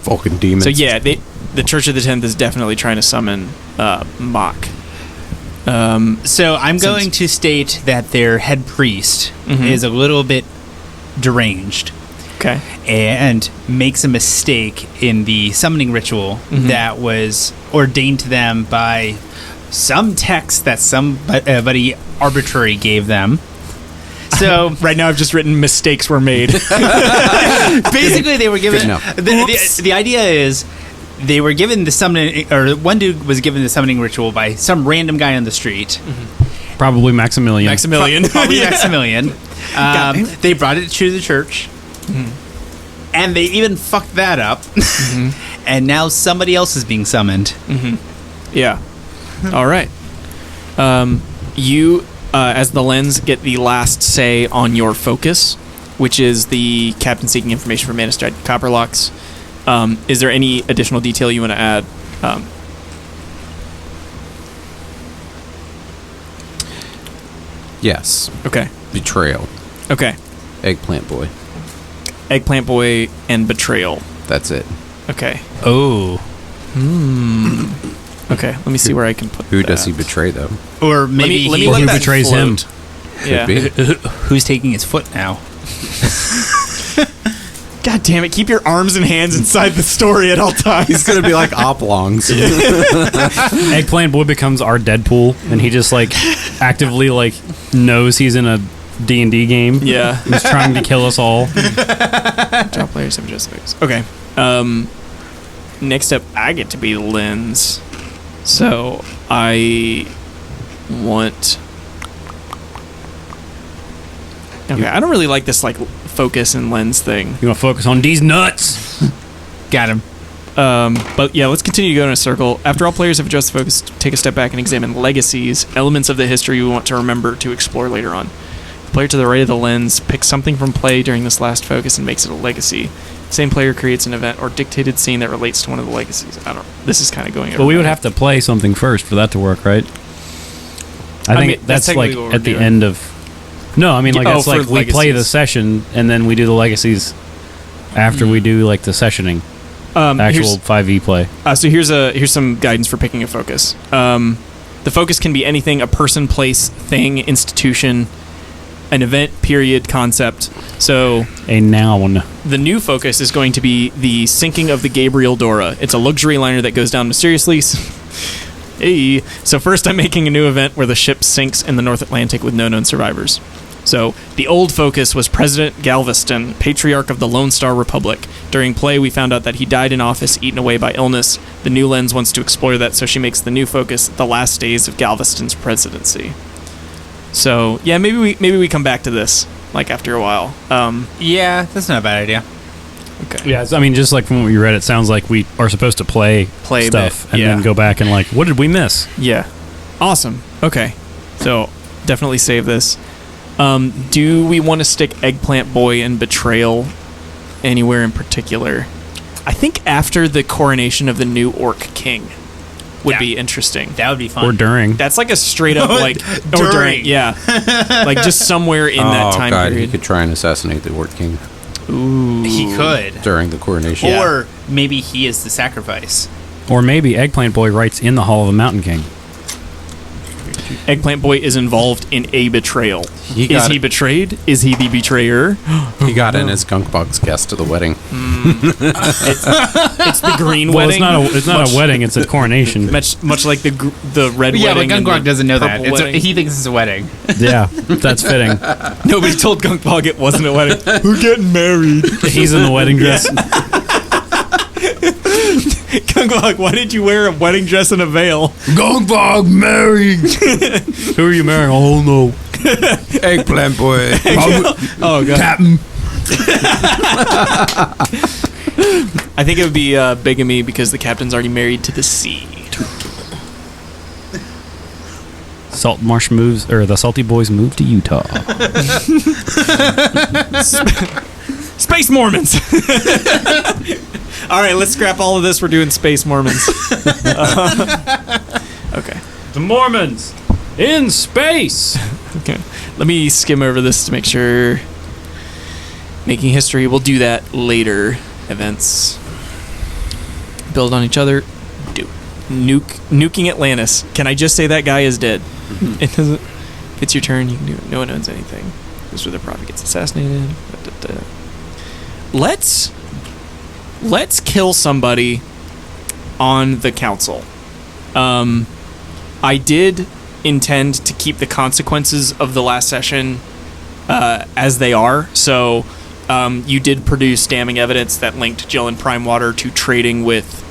Fucking demons. So yeah, the Church of the 10th is definitely trying to summon Mach. So I'm going to state that their head priest is a little bit deranged Okay. and makes a mistake in the summoning ritual that was ordained to them by some text that somebody arbitrary gave them. So Right now, I've just written mistakes were made. basically, they were given. Good enough. The idea is they were given the summoning, or one dude was given the summoning ritual by some random guy on the street. Probably Maximilian. Maximilian. Probably Yeah. Maximilian. They brought it to the church, and they even fucked that up. And now somebody else is being summoned. Yeah. All right. You, as the lens, get the last say on your focus, which is the captain seeking information from Manistrad Copperlocks. Is there any additional detail you want to add? Yes. Okay. Betrayal. Okay. Eggplant boy. Eggplant Boy and Betrayal. That's it. Okay. Oh. Okay. Let me see where I can put Who that. does he betray, though? Or maybe let me Or let who that betrays float. him? Yeah. Could be. who's taking his foot now? God damn it! Keep your arms and hands inside the story at all times. He's going to be like Oblongs. Eggplant Boy becomes our Deadpool, and he just like actively like knows he's in a D&D game. Yeah. He's trying to kill us all. Drop players have just fixed. Okay. Next up, I get to be the lens. So I want. Okay, I don't really like this like focus and lens thing. You want to focus on these nuts? Got him. But yeah, let's continue to go in a circle. After all players have adjusted focus, take a step back and examine legacies, elements of the history we want to remember to explore later on. The player to the right of the lens picks something from play during this last focus and makes it a legacy. Same player creates an event or dictated scene that relates to one of the legacies. This is kind of going over. Well, we would have to play something first for that to work, right? I think mean, that's that's like technically what at we're the doing. end of. No, I mean like Oh, it's for like we play the legacies. session and then we do the legacies after we do like the sessioning, actual 5e play. So here's some guidance for picking a focus. The focus can be anything: a person, place, thing, institution, an event, period, concept. So A noun. the new focus is going to be the sinking of the Gabriel Dora. It's a luxury liner that goes down mysteriously. Hey. So first I'm making a new event where the ship sinks in the North Atlantic with no known survivors. So the old focus was President Galveston, patriarch of the Lone Star Republic. During play, we found out that he died in office, eaten away by illness. The new lens wants to explore that, so she makes the new focus the last days of Galveston's presidency. So yeah, maybe we come back to this like after a while. Yeah, that's not a bad idea. Okay. Yeah, I mean, just like from what you read, it sounds like we are supposed to play a stuff bit, and yeah. then go back and like, what did we miss? Yeah. Awesome. Okay. So definitely save this. Do we want to stick Eggplant Boy and Betrayal anywhere in particular? I think after the coronation of the new Orc King would Yeah. be interesting. That would be fun. Or during? That's like a straight up like or During. yeah, like just somewhere in that time God, period. he could try and assassinate the Orc King Ooh. He could. during the coronation. Or maybe he is the sacrifice. Or maybe Eggplant Boy writes in the Hall of the Mountain King. Eggplant Boy is involved in a betrayal. He Is got he it. betrayed? Is he the betrayer? He got in as Gunk Bug's guest to the wedding. It's the green Well, wedding. it's not a wedding; it's a coronation. Much like the red Yeah, but wedding. and Gungwag the doesn't know that. purple wedding. He thinks it's a wedding. Yeah, that's fitting. Nobody told Gunk Bog it wasn't a wedding. We're getting married. He's in the wedding dress. Gunk Bog, why did you wear a wedding dress and a veil? Gongbog married. Who are you marrying? Oh no, Eggplant Boy. Oh god. Captain. I think it would be bigamy because the captain's already married to the sea. Salt Marsh moves, or the Salty Boys move to Utah. Space Mormons. All right, let's scrap all of this. We're doing Space Mormons. Okay. The Mormons in space. Okay. Let me skim over this to make sure. Making history. We'll do that later. Events. Build on each other. Do. Nuking Atlantis. Can I just say that guy is dead? It doesn't. If it's your turn, you can do it. No one owns anything. This is where the prophet gets assassinated. Da, da, da. Let's kill somebody on the council. I did intend to keep the consequences of the last session as they are. So you did produce damning evidence that linked Jill and Primewater to trading with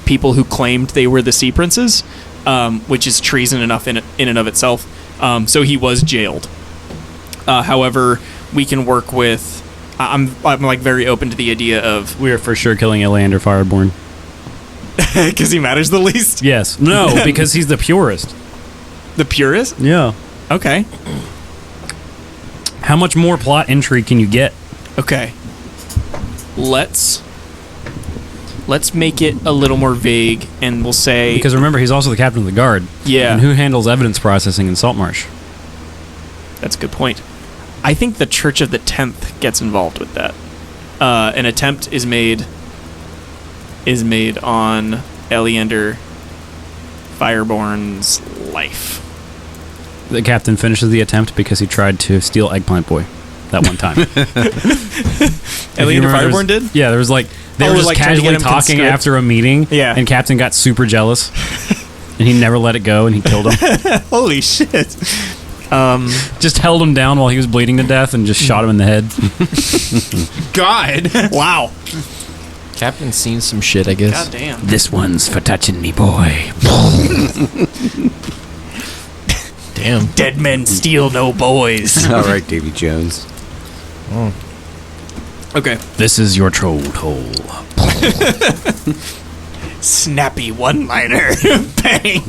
people who claimed they were the Sea Princes, which is treason enough in and of itself. So he was jailed. However, we can work with. I'm like very open to the idea of We are for sure killing Elander Fireborn. because he matters the least. Yes. No, because he's the purest. The purist. Yeah. Okay. How much more plot intrigue can you get? Okay. Let's make it a little more vague, and we'll say Because remember, he's also the captain of the guard. Yeah. And who handles evidence processing in Saltmarsh? that's a good point. I think the Church of the 10th gets involved with that. An attempt is made on Eleander Fireborn's life. The captain finishes the attempt because he tried to steal Eggplant Boy that one time. Eleander Fireborn did? Yeah, there was like they Oh, were just like trying to get casually him talking conscript? after a meeting. Yeah. And Captain got super jealous, and he never let it go, and he killed him. Holy shit. Just held him down while he was bleeding to death, and just shot him in the head. God. Wow. Captain's seen some shit, I guess. God damn. This one's for touching me, boy. Damn. Dead men steal no boys. All right, Davy Jones. Okay. This is your troll hole. Snappy one-liner. Bang.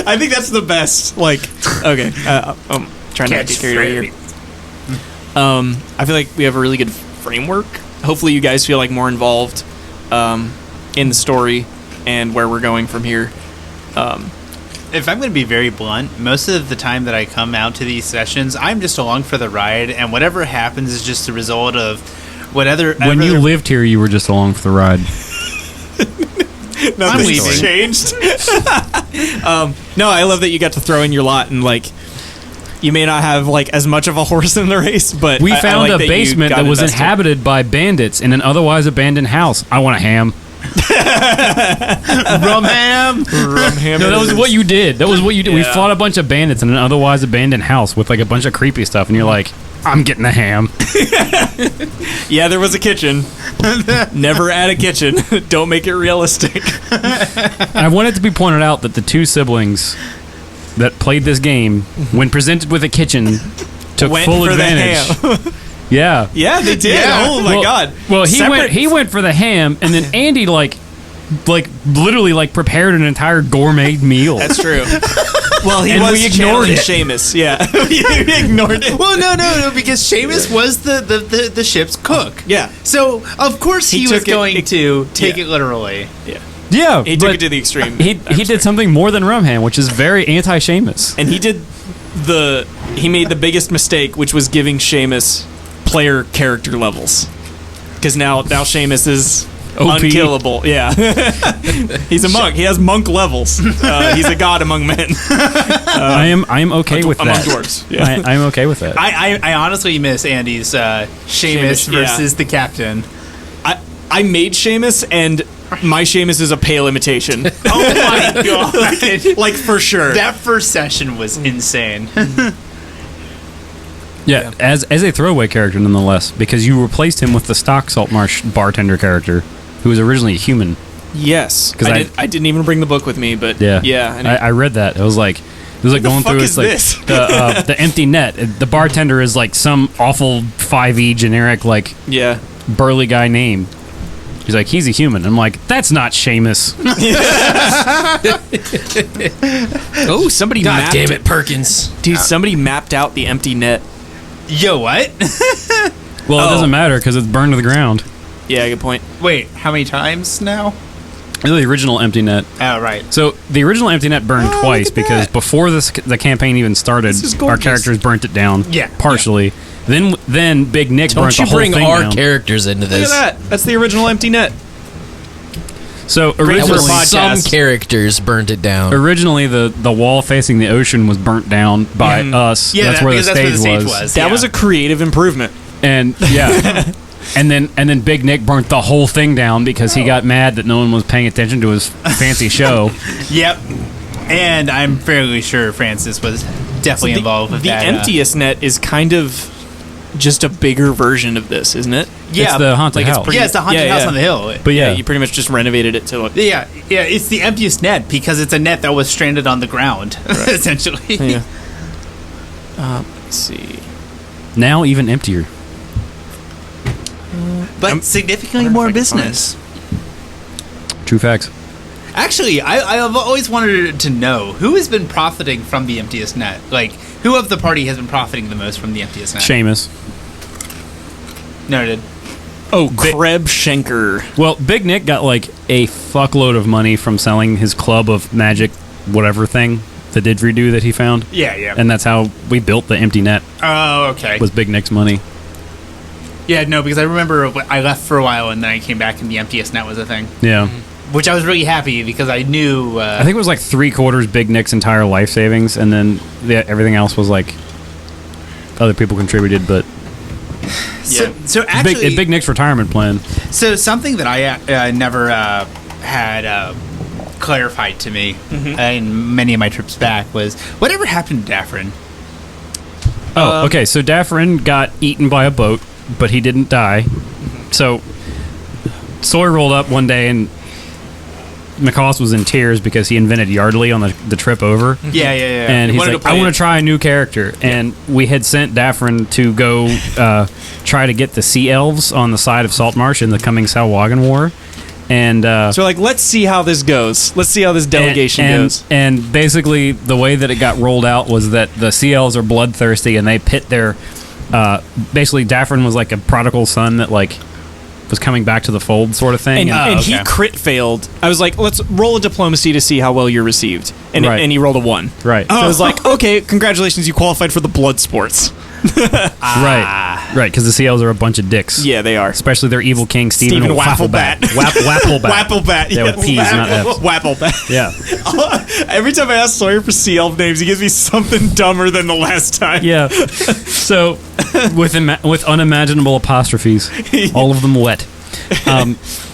I think that's the best. Like, okay. Trying not to get carried away here. I feel like we have a really good framework. Hopefully you guys feel like more involved in the story and where we're going from here. If I'm going to be very blunt, most of the time that I come out to these sessions, I'm just along for the ride, and whatever happens is just the result of whatever. When you lived here, you were just along for the ride. Nothing's leaving. changed. No, I love that you got to throw in your lot and like, You may not have like as much of a horse in the race, but We I found like a that you basement got that was invested. inhabited by bandits in an otherwise abandoned house. I want a ham. Rum ham. No, that was what you did. That was what you did. We Yeah. fought a bunch of bandits in an otherwise abandoned house with like a bunch of creepy stuff, and you're like, I'm getting a ham. Yeah, there was a kitchen. Never add a kitchen. Don't make it realistic. I want it to be pointed out that the two siblings that played this game, when presented with a kitchen, took Went full for advantage. the ham. Yeah. Yeah, they did. Yeah. Oh my Well- god. Well, he Separate- went for the ham, and then Andy like literally like prepared an entire gourmet meal. That's true. Well, he And was we ignored channeling it. Seamus. Yeah, we ignored it. Well, no, because Seamus was the ship's cook. Yeah. So of course he was took it- going to take yeah. it literally. Yeah, He took but it to the extreme. he did something more than rum ham, which is very anti-Seamus. And he made the biggest mistake, which was giving Seamus player character levels. Because now Seamus is OP. unkillable. Yeah. He's a monk. He has monk levels. He's a god among men. I am okay with among that. dwarves. Yeah. I'm okay with that. I honestly miss Andy's Seamus Seamus, yeah. versus the captain. I made Seamus, and my Seamus is a pale imitation. Oh my god! Like, for sure. That first session was insane. Yeah, as a throwaway character nonetheless, because you replaced him with the stock Saltmarsh bartender character, who was originally a human. Yes. 'Cause I didn't even bring the book with me, but Yeah, yeah. And I read that. It was like going fuck through. is It's like this? the empty net. The bartender is like some awful 5e generic like yeah. burly guy name. He's like, he's a human. I'm like, that's not Seamus. Oh, somebody God mapped damn it, Perkins. Dude, somebody mapped out the empty net. Yo, what? Well, it doesn't matter because it's burned to the ground. Yeah, good point. Wait, how many times now? The original empty net. Oh, right. So the original empty net burned twice because before the campaign even started, This is our gorgeous. characters burnt it down. Yeah, partially. Then Big Nick Don't burnt you the whole bring thing our down. characters into Look this? at that. That's the original empty net. So That originally, was some podcast. characters burnt it down. originally the wall facing the ocean was burnt down by us. Yeah, that's where the because stage was. That yeah. was a creative improvement. And yeah. And then Big Nick burnt the whole thing down because he got mad that no one was paying attention to his fancy show. Yep. And I'm fairly sure Francis was definitely involved with the that. emptiest net is kind of just a bigger version of this, isn't it? Yeah, It's the haunted like it's house. pretty- yeah, it's the haunted Yeah, house yeah. on the hill. But yeah, You pretty much just renovated it to look. Yeah, it's the emptiest net because it's a net that was stranded on the ground, essentially. Yeah. Let's see. now even emptier. But significantly more business. True facts. Actually, I've always wanted to know who has been profiting from the emptiest net. Like, who of the party has been profiting the most from the emptiest net? Seamus. Noted. Oh, Kreb Schenker. Well, Big Nick got like a fuckload of money from selling his club of magic, whatever thing, the didgeridoo that he found, Yeah. and that's how we built the empty net. Oh, okay. Was Big Nick's money? Yeah, no, because I remember I left for a while and then I came back and the emptiest net was a thing. Yeah, Which I was really happy because I knew. I think it was like 3/4 Big Nick's entire life savings, and then everything else was like other people contributed, but So actually, Big Nick's retirement plan. so something that I never had clarified to me in many of my trips back was whatever happened to Daffrin. Oh, okay. So Daffrin got eaten by a boat, but he didn't die. So Sawyer rolled up one day, and McCoss was in tears because he invented Yardley on the trip over. Yeah. And he's wanted like, to I play want it. to try a new character. And we had sent Daffrin to go try to get the Sea Elves on the side of Saltmarsh in the coming Salwagon War. And So like, let's see how this goes. Let's see how this delegation goes. And basically, the way that it got rolled out was that the Sea Elves are bloodthirsty, and they pit their. Basically, Daffrin was like a prodigal son that like was coming back to the fold, sort of thing. And he okay. crit failed. I was like, let's roll a diplomacy to see how well you're received. And Right. and he rolled a 1. Right. So I was like, okay, congratulations, you qualified for the blood sports. Right, because the CLs are a bunch of dicks. Yeah, they are. Especially their evil king, Stephen Wafflebat. Wafflebat. Wafflebat. Yeah, with P's, not F's. Wafflebat. Yeah. Every time I ask Sawyer for sea elf names, he gives me something dumber than the last time. Yeah. So, with unimaginable apostrophes, all of them wet.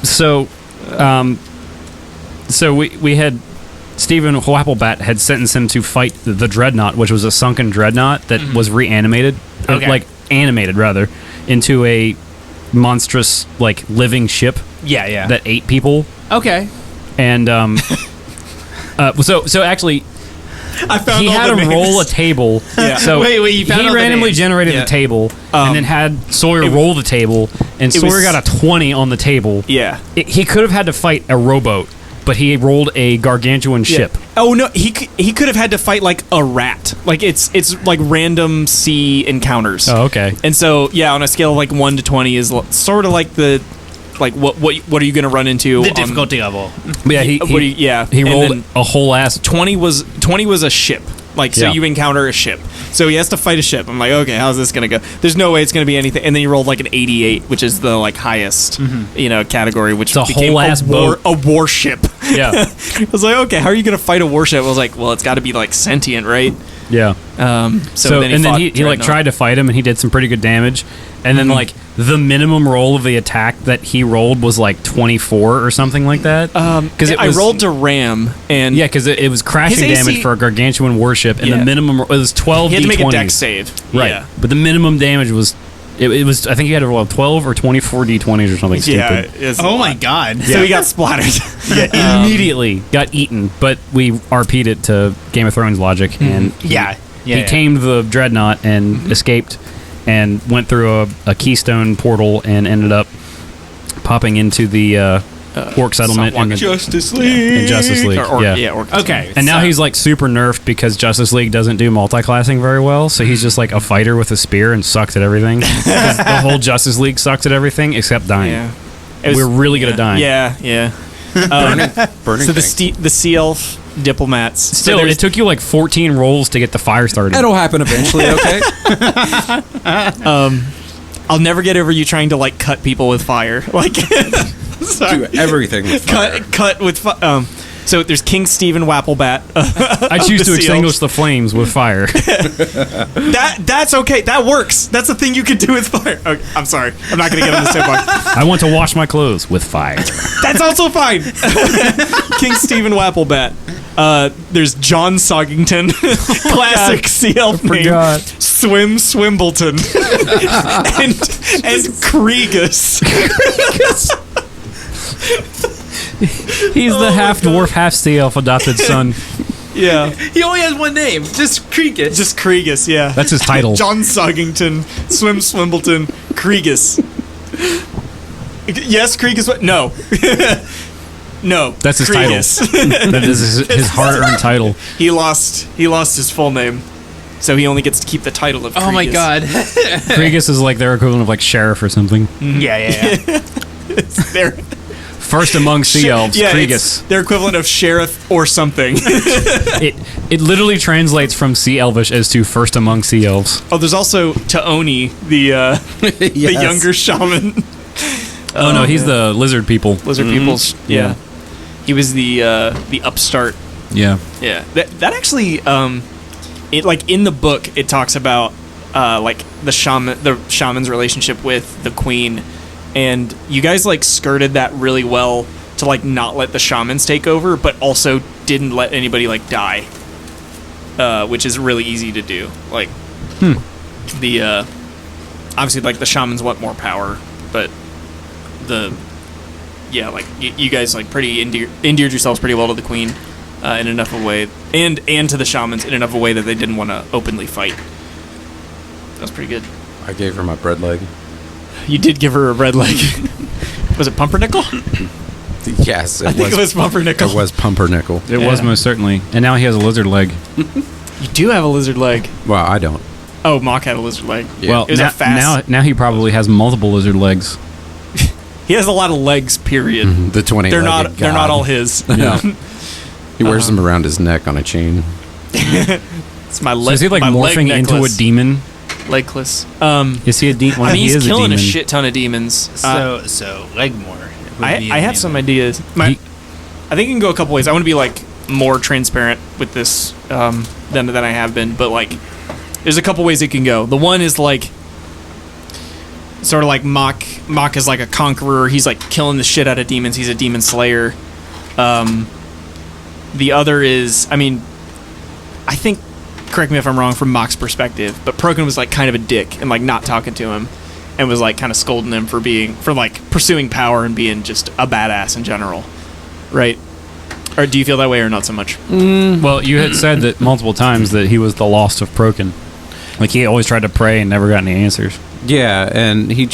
So we had Stephen Wafflebat had sentenced him to fight the Dreadnought, which was a sunken Dreadnought that was reanimated, animated rather, into a monstrous living ship. Yeah. That ate people. Okay. And so actually, I found he all had the to names. roll a table. Yeah. So Wait, you found he all the randomly names. generated Yeah. the table and then had Sawyer roll the table, and Sawyer was- got a 20 on the table. Yeah. He could have had to fight a rowboat, but he rolled a gargantuan ship. Oh no, he could have had to fight like a rat. Like it's like random sea encounters. Oh, okay. And so yeah, on a scale of like 1 to 20 is sort of like the what are you going to run into? The on- difficulty level. But yeah, he and rolled then a whole ass. 20 was a ship. Like, so Yeah. you encounter a ship. So he has to fight a ship. I'm like, okay, how's this going to go? There's no way it's going to be anything. And then he rolled like an 88, which is the highest, category, which It's a became whole ass boat. a warship. Yeah, I was like, okay, how are you going to fight a warship? I was like, well, it's got to be like sentient, right? yeah. So then he he tried to fight him, and he did some pretty good damage. And then the minimum roll of the attack that he rolled was like 24 or something like that. Because I rolled to ram, and Yeah, because it was crashing His AC damage for a gargantuan warship, and Yeah. the minimum it was 12 he had to make a d20s. dex save. Right, Yeah. but the minimum damage was it was I think he had to roll 12 or 24 d20s or something Yeah. stupid. it's a Oh my lot. god. So he got splattered. Immediately got eaten, but we RP'd it to Game of Thrones logic, and Yeah. he tamed the dreadnought and escaped and went through a keystone portal and ended up popping into the orc settlement in Justice League. in Justice League. Yeah. Orc Okay. And now he's super nerfed because Justice League doesn't do multi-classing very well, so he's just a fighter with a spear and sucks at everything. 'Cause the whole Justice League sucks at everything except dying. Yeah. It was- We're really good at dying. Yeah. Burning So things. the sea elf diplomats. So Still, there's- it took you 14 rolls to get the fire started. That'll happen eventually, okay? I'll never get over you trying to cut people with fire. Sorry. Do everything with fire. Cut with fire. So there's King Stephen Wapplebat. I choose of to the extinguish seals. the flames with fire. That's okay. That works. That's a thing you can do with fire. Okay, I'm sorry. I'm not gonna get on the soapbox. I want to wash my clothes with fire. That's also fine. King Stephen Wapplebat. There's John Soggington, classic sea elf name. forgot. Swimbleton, and Kriegus. He's the half dwarf, half sea elf adopted son. Yeah, He only has one name. Just Creakus. just Kriegus. Yeah, That's his title. John Soggington, Swimbleton, Kriegus. Yes, Kriegus. What? No. No. That's his Kriegus. That is his hard-earned title. He lost his full name, so he only gets to keep the title of. Oh my Kriegus. god. Kriegus is their equivalent of sheriff or something. yeah. They're First among sea elves, yeah, Kriegus. it's their equivalent of sheriff or something. It literally translates from sea elvish as to first among sea elves. Oh, there's also Taoni, the younger shaman. Oh, no, he's the lizard people. Lizard peoples. Yeah. He was the upstart. Yeah. Yeah. That actually it in the book it talks about the shaman's relationship with the queen, and you guys skirted that really well to not let the shamans take over, but also didn't let anybody die. Which is really easy to do. The obviously the shamans want more power, but you guys pretty endeared yourselves pretty well to the queen in enough of a way, and to the shamans in enough of a way that they didn't want to openly fight. That was pretty good. I gave her my bread leg. You did give her a red leg. Was it Pumpernickel? Yes, I think it was Pumpernickel. It was Pumpernickel. It was most certainly. And now he has a lizard leg. You do have a lizard leg. Well, I don't. Oh, Mock had a lizard leg. Yeah. Well, It was a fast- now he probably has multiple lizard legs. He has a lot of legs. Period. The 20. They're not all his. No. He wears them around his neck on a chain. It's my leg. So is he my leg morphing into a necklace. demon? Legless. Is he a demon? I mean, he's is killing a demon. shit ton of demons. So Legmore. I have some ideas. I think it can go a couple ways. I want to be like more transparent with this than I have been, but like, there's a couple ways it can go. The one is like, sort of like Mach is like a conqueror. He's like killing the shit out of demons. He's a demon slayer. The other is, I mean, I think, correct me if I'm wrong from Mach's perspective, but Prokin was like kind of a dick and like not talking to him and was like kind of scolding him for like pursuing power and being just a badass in general, right? Or do you feel that way or not so much? Well, you had said that multiple times that he was the lost of Prokin. Like, he always tried to pray and never got any answers. Yeah, and he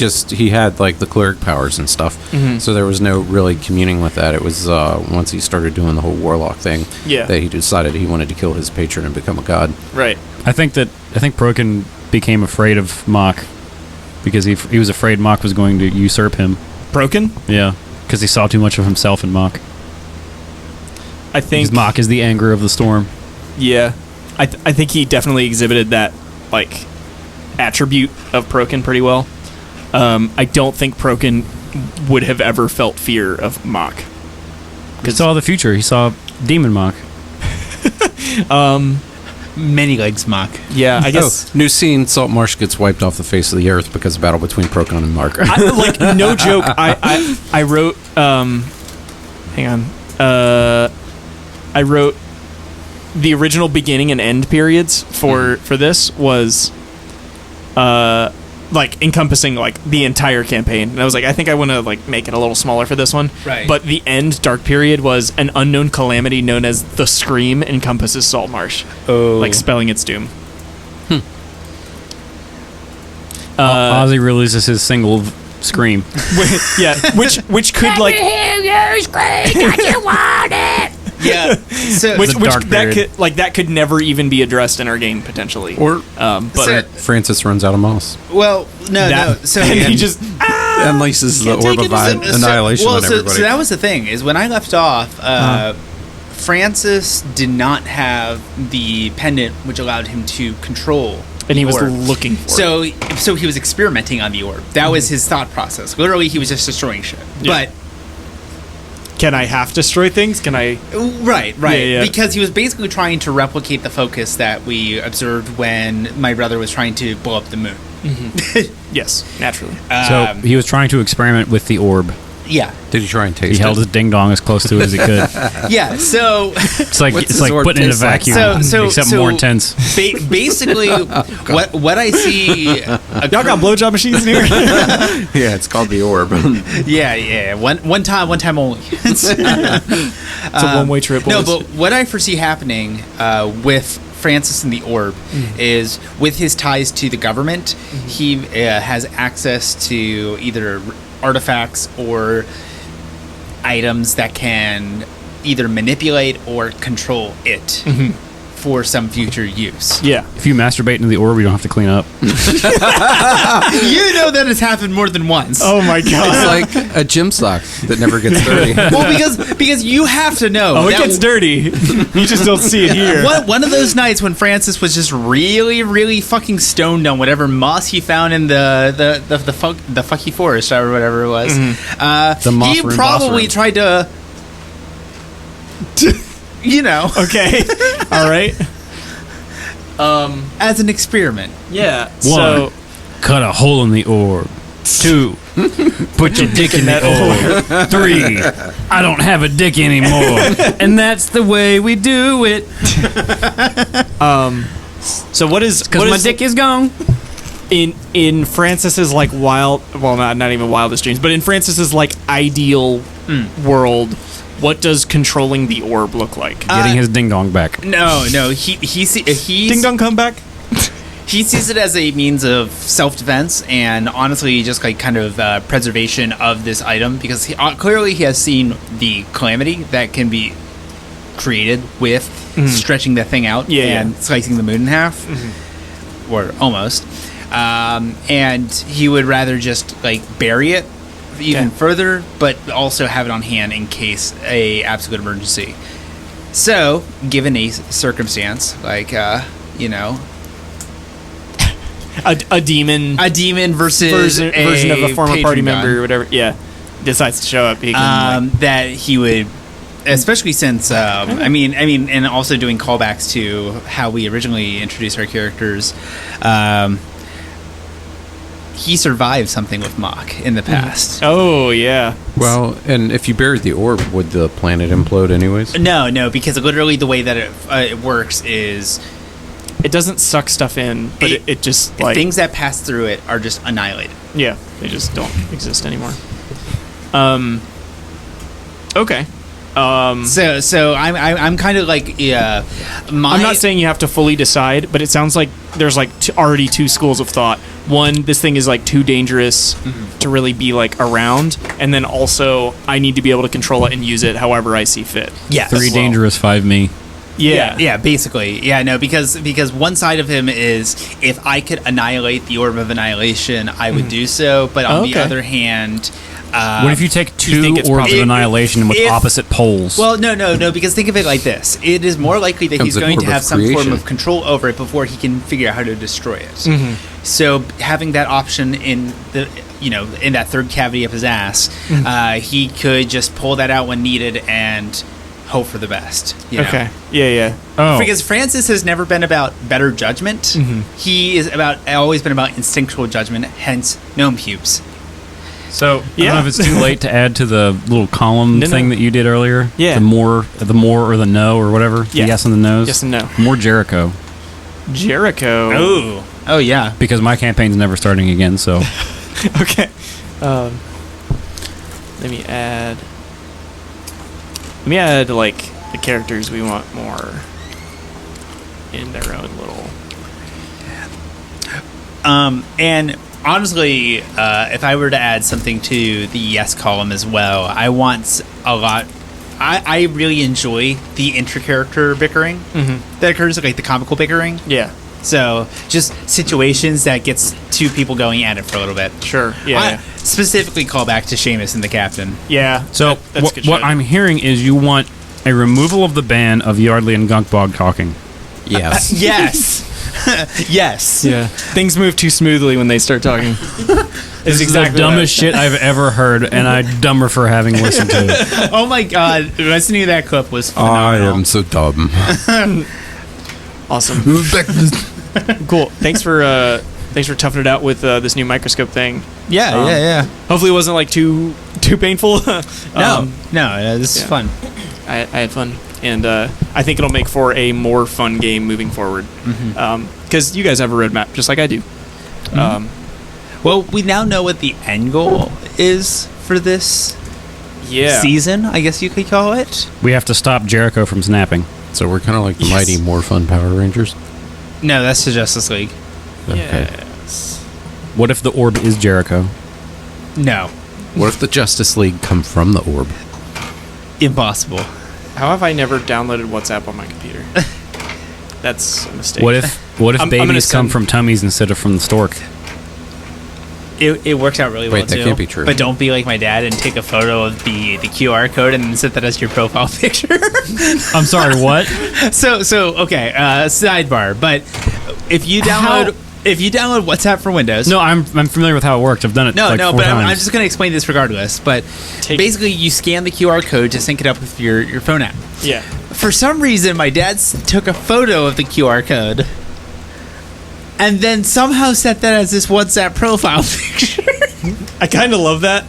had like the cleric powers and stuff, so there was no really communing with that. It was once he started doing the whole warlock thing, that he decided he wanted to kill his patron and become a god. Right. I think Prokin became afraid of Mach because he was afraid Mach was going to usurp him. Prokin? Yeah, because he saw too much of himself in Mach. I think because Mach is the anger of the storm. Yeah, I think he definitely exhibited that like attribute of Prokin pretty well. I don't think Prokin would have ever felt fear of Mach. He saw the future. He saw Demon Mach. Many legs Mach. Yeah, I guess. New scene: Salt Marsh gets wiped off the face of the earth because of battle between Prokin and Mach. Like, no joke. I wrote. Hang on. I wrote the original beginning and end periods for this was like encompassing like the entire campaign, and I was like, I think I want to like make it a little smaller for this one, right? But the end dark period was an unknown calamity known as the Scream encompasses Salt Marsh, like spelling its doom. Ozzy releases his single Scream. which could like Yeah, so which dark that period. could never even be addressed in our game potentially, Or but Francis runs out of moss well, no. So and he just and laces the orb of annihilation on everybody. So that was the thing, is when I left off, Francis did not have the pendant which allowed him to control. and he was orb. looking for it. So he was experimenting on the orb. That was his thought process. Literally, he was just destroying shit. Yeah. But Can I half destroy things? Can I? right. Yeah. Because he was basically trying to replicate the focus that we observed when my brother was trying to blow up the moon. Yes, naturally. So he was trying to experiment with the orb. Yeah. Did he try and He taste held it? his ding dong as close to it as he could. Yeah. So It's like What's it's his like orb putting it in a taste like? vacuum, except more intense. Basically, what I see. Y'all got blowjob machines in here? Yeah, it's called the orb. Yeah. One time only. It's a one-way trip. No, boys. but what I foresee happening with Francis and the Orb is, with his ties to the government, he has access to either artifacts or items that can either manipulate or control it for some future use. Yeah. If you masturbate into the orb, you don't have to clean up. You know that has happened more than once. Oh my god. It's like a gym sock that never gets dirty. Well, because you have to know. Oh, it that gets dirty. You just don't see it here. One of those nights when Francis was just really, really fucking stoned on whatever moss he found in the fucky forest or whatever it was, The moss he room, probably boss tried to, you know, Okay. All right. as an experiment. Yeah. One, So cut a hole in the orb. 2, put your dick in that orb. 3, I don't have a dick anymore. And that's the way we do it. so what is Because my dick is gone. in Francis's like not even wildest dreams, but in Francis's like ideal world, what does controlling the orb look like? Getting his ding dong back. No, he's Ding dong come back. He sees it as a means of self-defense and honestly just like kind of preservation of this item, because clearly he has seen the calamity that can be created with stretching that thing out and slicing the moon in half, or almost. And he would rather just like bury it even further, but also have it on hand in case a absolute emergency. So, given a circumstance like, you know, a demon versus version of a former patron party god. member or whatever. Yeah, decides to show up. He can, That he would, especially since I mean, and also doing callbacks to how we originally introduced our characters. He survived something with Mach in the past. oh yeah. Well, and if you buried the orb, would the planet implode anyways? No, because literally the way that it works is It doesn't suck stuff in, but it just like things that pass through it are just annihilated. Yeah, they just don't exist anymore. Okay. So I'm kind of like I'm not saying you have to fully decide, but it sounds like there's like already two schools of thought. One, this thing is like too dangerous to really be like around, and then also I need to be able to control it and use it however I see fit. yes. 3 dangerous, 5 me. Yeah, basically. Yeah, no, because one side of him is if I could annihilate the Orb of Annihilation, I would do so, but on the Okay. other hand, What if you take you think 2 it's orbs probably- of annihilation with if- opposite poles? well, no, because think of it like this. It is more likely that Becomes he's an going to orb of have some form creation. of control over it before he can figure out how to destroy it. So having that option in the in that third cavity of his ass, he could just pull that out when needed and hope for the best. You know? Okay. Yeah. oh, Because Francis has never been about better judgment. He is always been about instinctual judgment, hence gnome pubes. so I Yeah. don't know if it's too late to add to the little column No. thing that you did earlier. Yeah. The more or the no or whatever. Yeah. The yes and the no's. Yes and no. More Jericho. Jericho. Oh yeah. Because my campaign's never starting again, so Okay. Let me add like the characters we want more in their own little. And honestly, if I were to add something to the yes column as well, I want a lot. I really enjoy the inter-character bickering that occurs, like the comical bickering. Yeah. So just situations that gets two people going at it for a little bit. Sure. Yeah. I specifically call back to Seamus and the captain. Yeah. So that's good what shit. I'm hearing is you want a removal of the ban of Yardley and Gunkbog talking. Yes. Yes. Yes. Yeah. Things move too smoothly when they start talking. This is the dumbest shit I've ever heard, and I'm dumber for having listened to it. Oh my god, listening to that clip was I phenomenal. am so dumb. Awesome. Cool. Thanks for toughing it out with this new microscope thing. Yeah. Hopefully it wasn't like too painful. No, this is fun. I had fun, and I think it'll make for a more fun game moving forward. Because you guys have a roadmap, just like I do. Well, we now know what the end goal is for this Yeah. season, I guess you could call it. We have to stop Jericho from snapping. So we're kind of like the Yes. mighty, more fun Power Rangers. No, that's the Justice League. Okay. Yes. What if the orb is Jericho? No, What if the Justice League come from the orb? impossible. How have I never downloaded WhatsApp on my computer? That's a mistake. What if I'm gonna babies come send- from tummies instead of from the stork? It works out really well Wait, that too. can't be true. But don't be like my dad and take a photo of the QR code and then set that as your profile picture. I'm sorry, what? so okay. Sidebar, but if you download WhatsApp for Windows, No, I'm familiar with how it works. I've done it No, like 4 but times. I'm just going to explain this regardless. But basically, you scan the QR code to sync it up with your phone app. Yeah. For some reason, my dad took a photo of the QR code and then somehow set that as this WhatsApp profile picture. I kind of love that.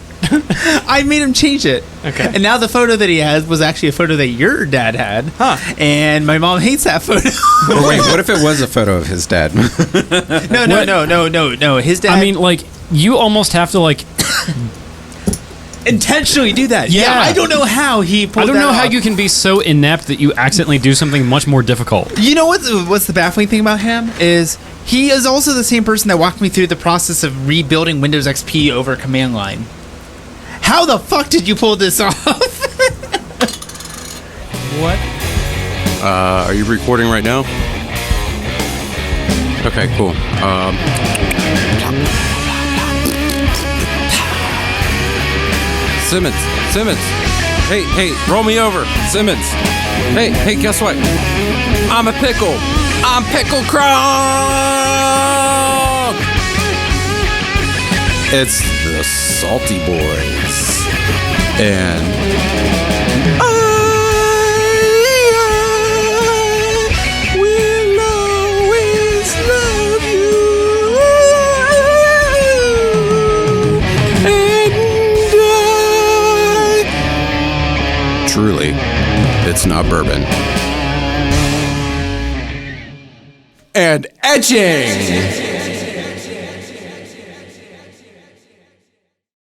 I made him change it. Okay. And now the photo that he has was actually a photo that your dad had. Huh. And my mom hates that photo. Or wait, what if it was a photo of his dad? No. His dad I mean, like, you almost have to, like, intentionally do that. Yeah. I don't know how he pulled I don't that know how off. you can be so inept that you accidentally do something much more difficult. You know what's the baffling thing about him is he is also the same person that walked me through the process of rebuilding Windows XP over command line. How the fuck did you pull this off? What? Are you recording right now? Okay, cool. Simmons. Hey, roll me over. Simmons. Hey, guess what? I'm a pickle. I'm Pickle Krog. It's the Salty Boys. And I will always love you. And truly, it's not bourbon. And etching.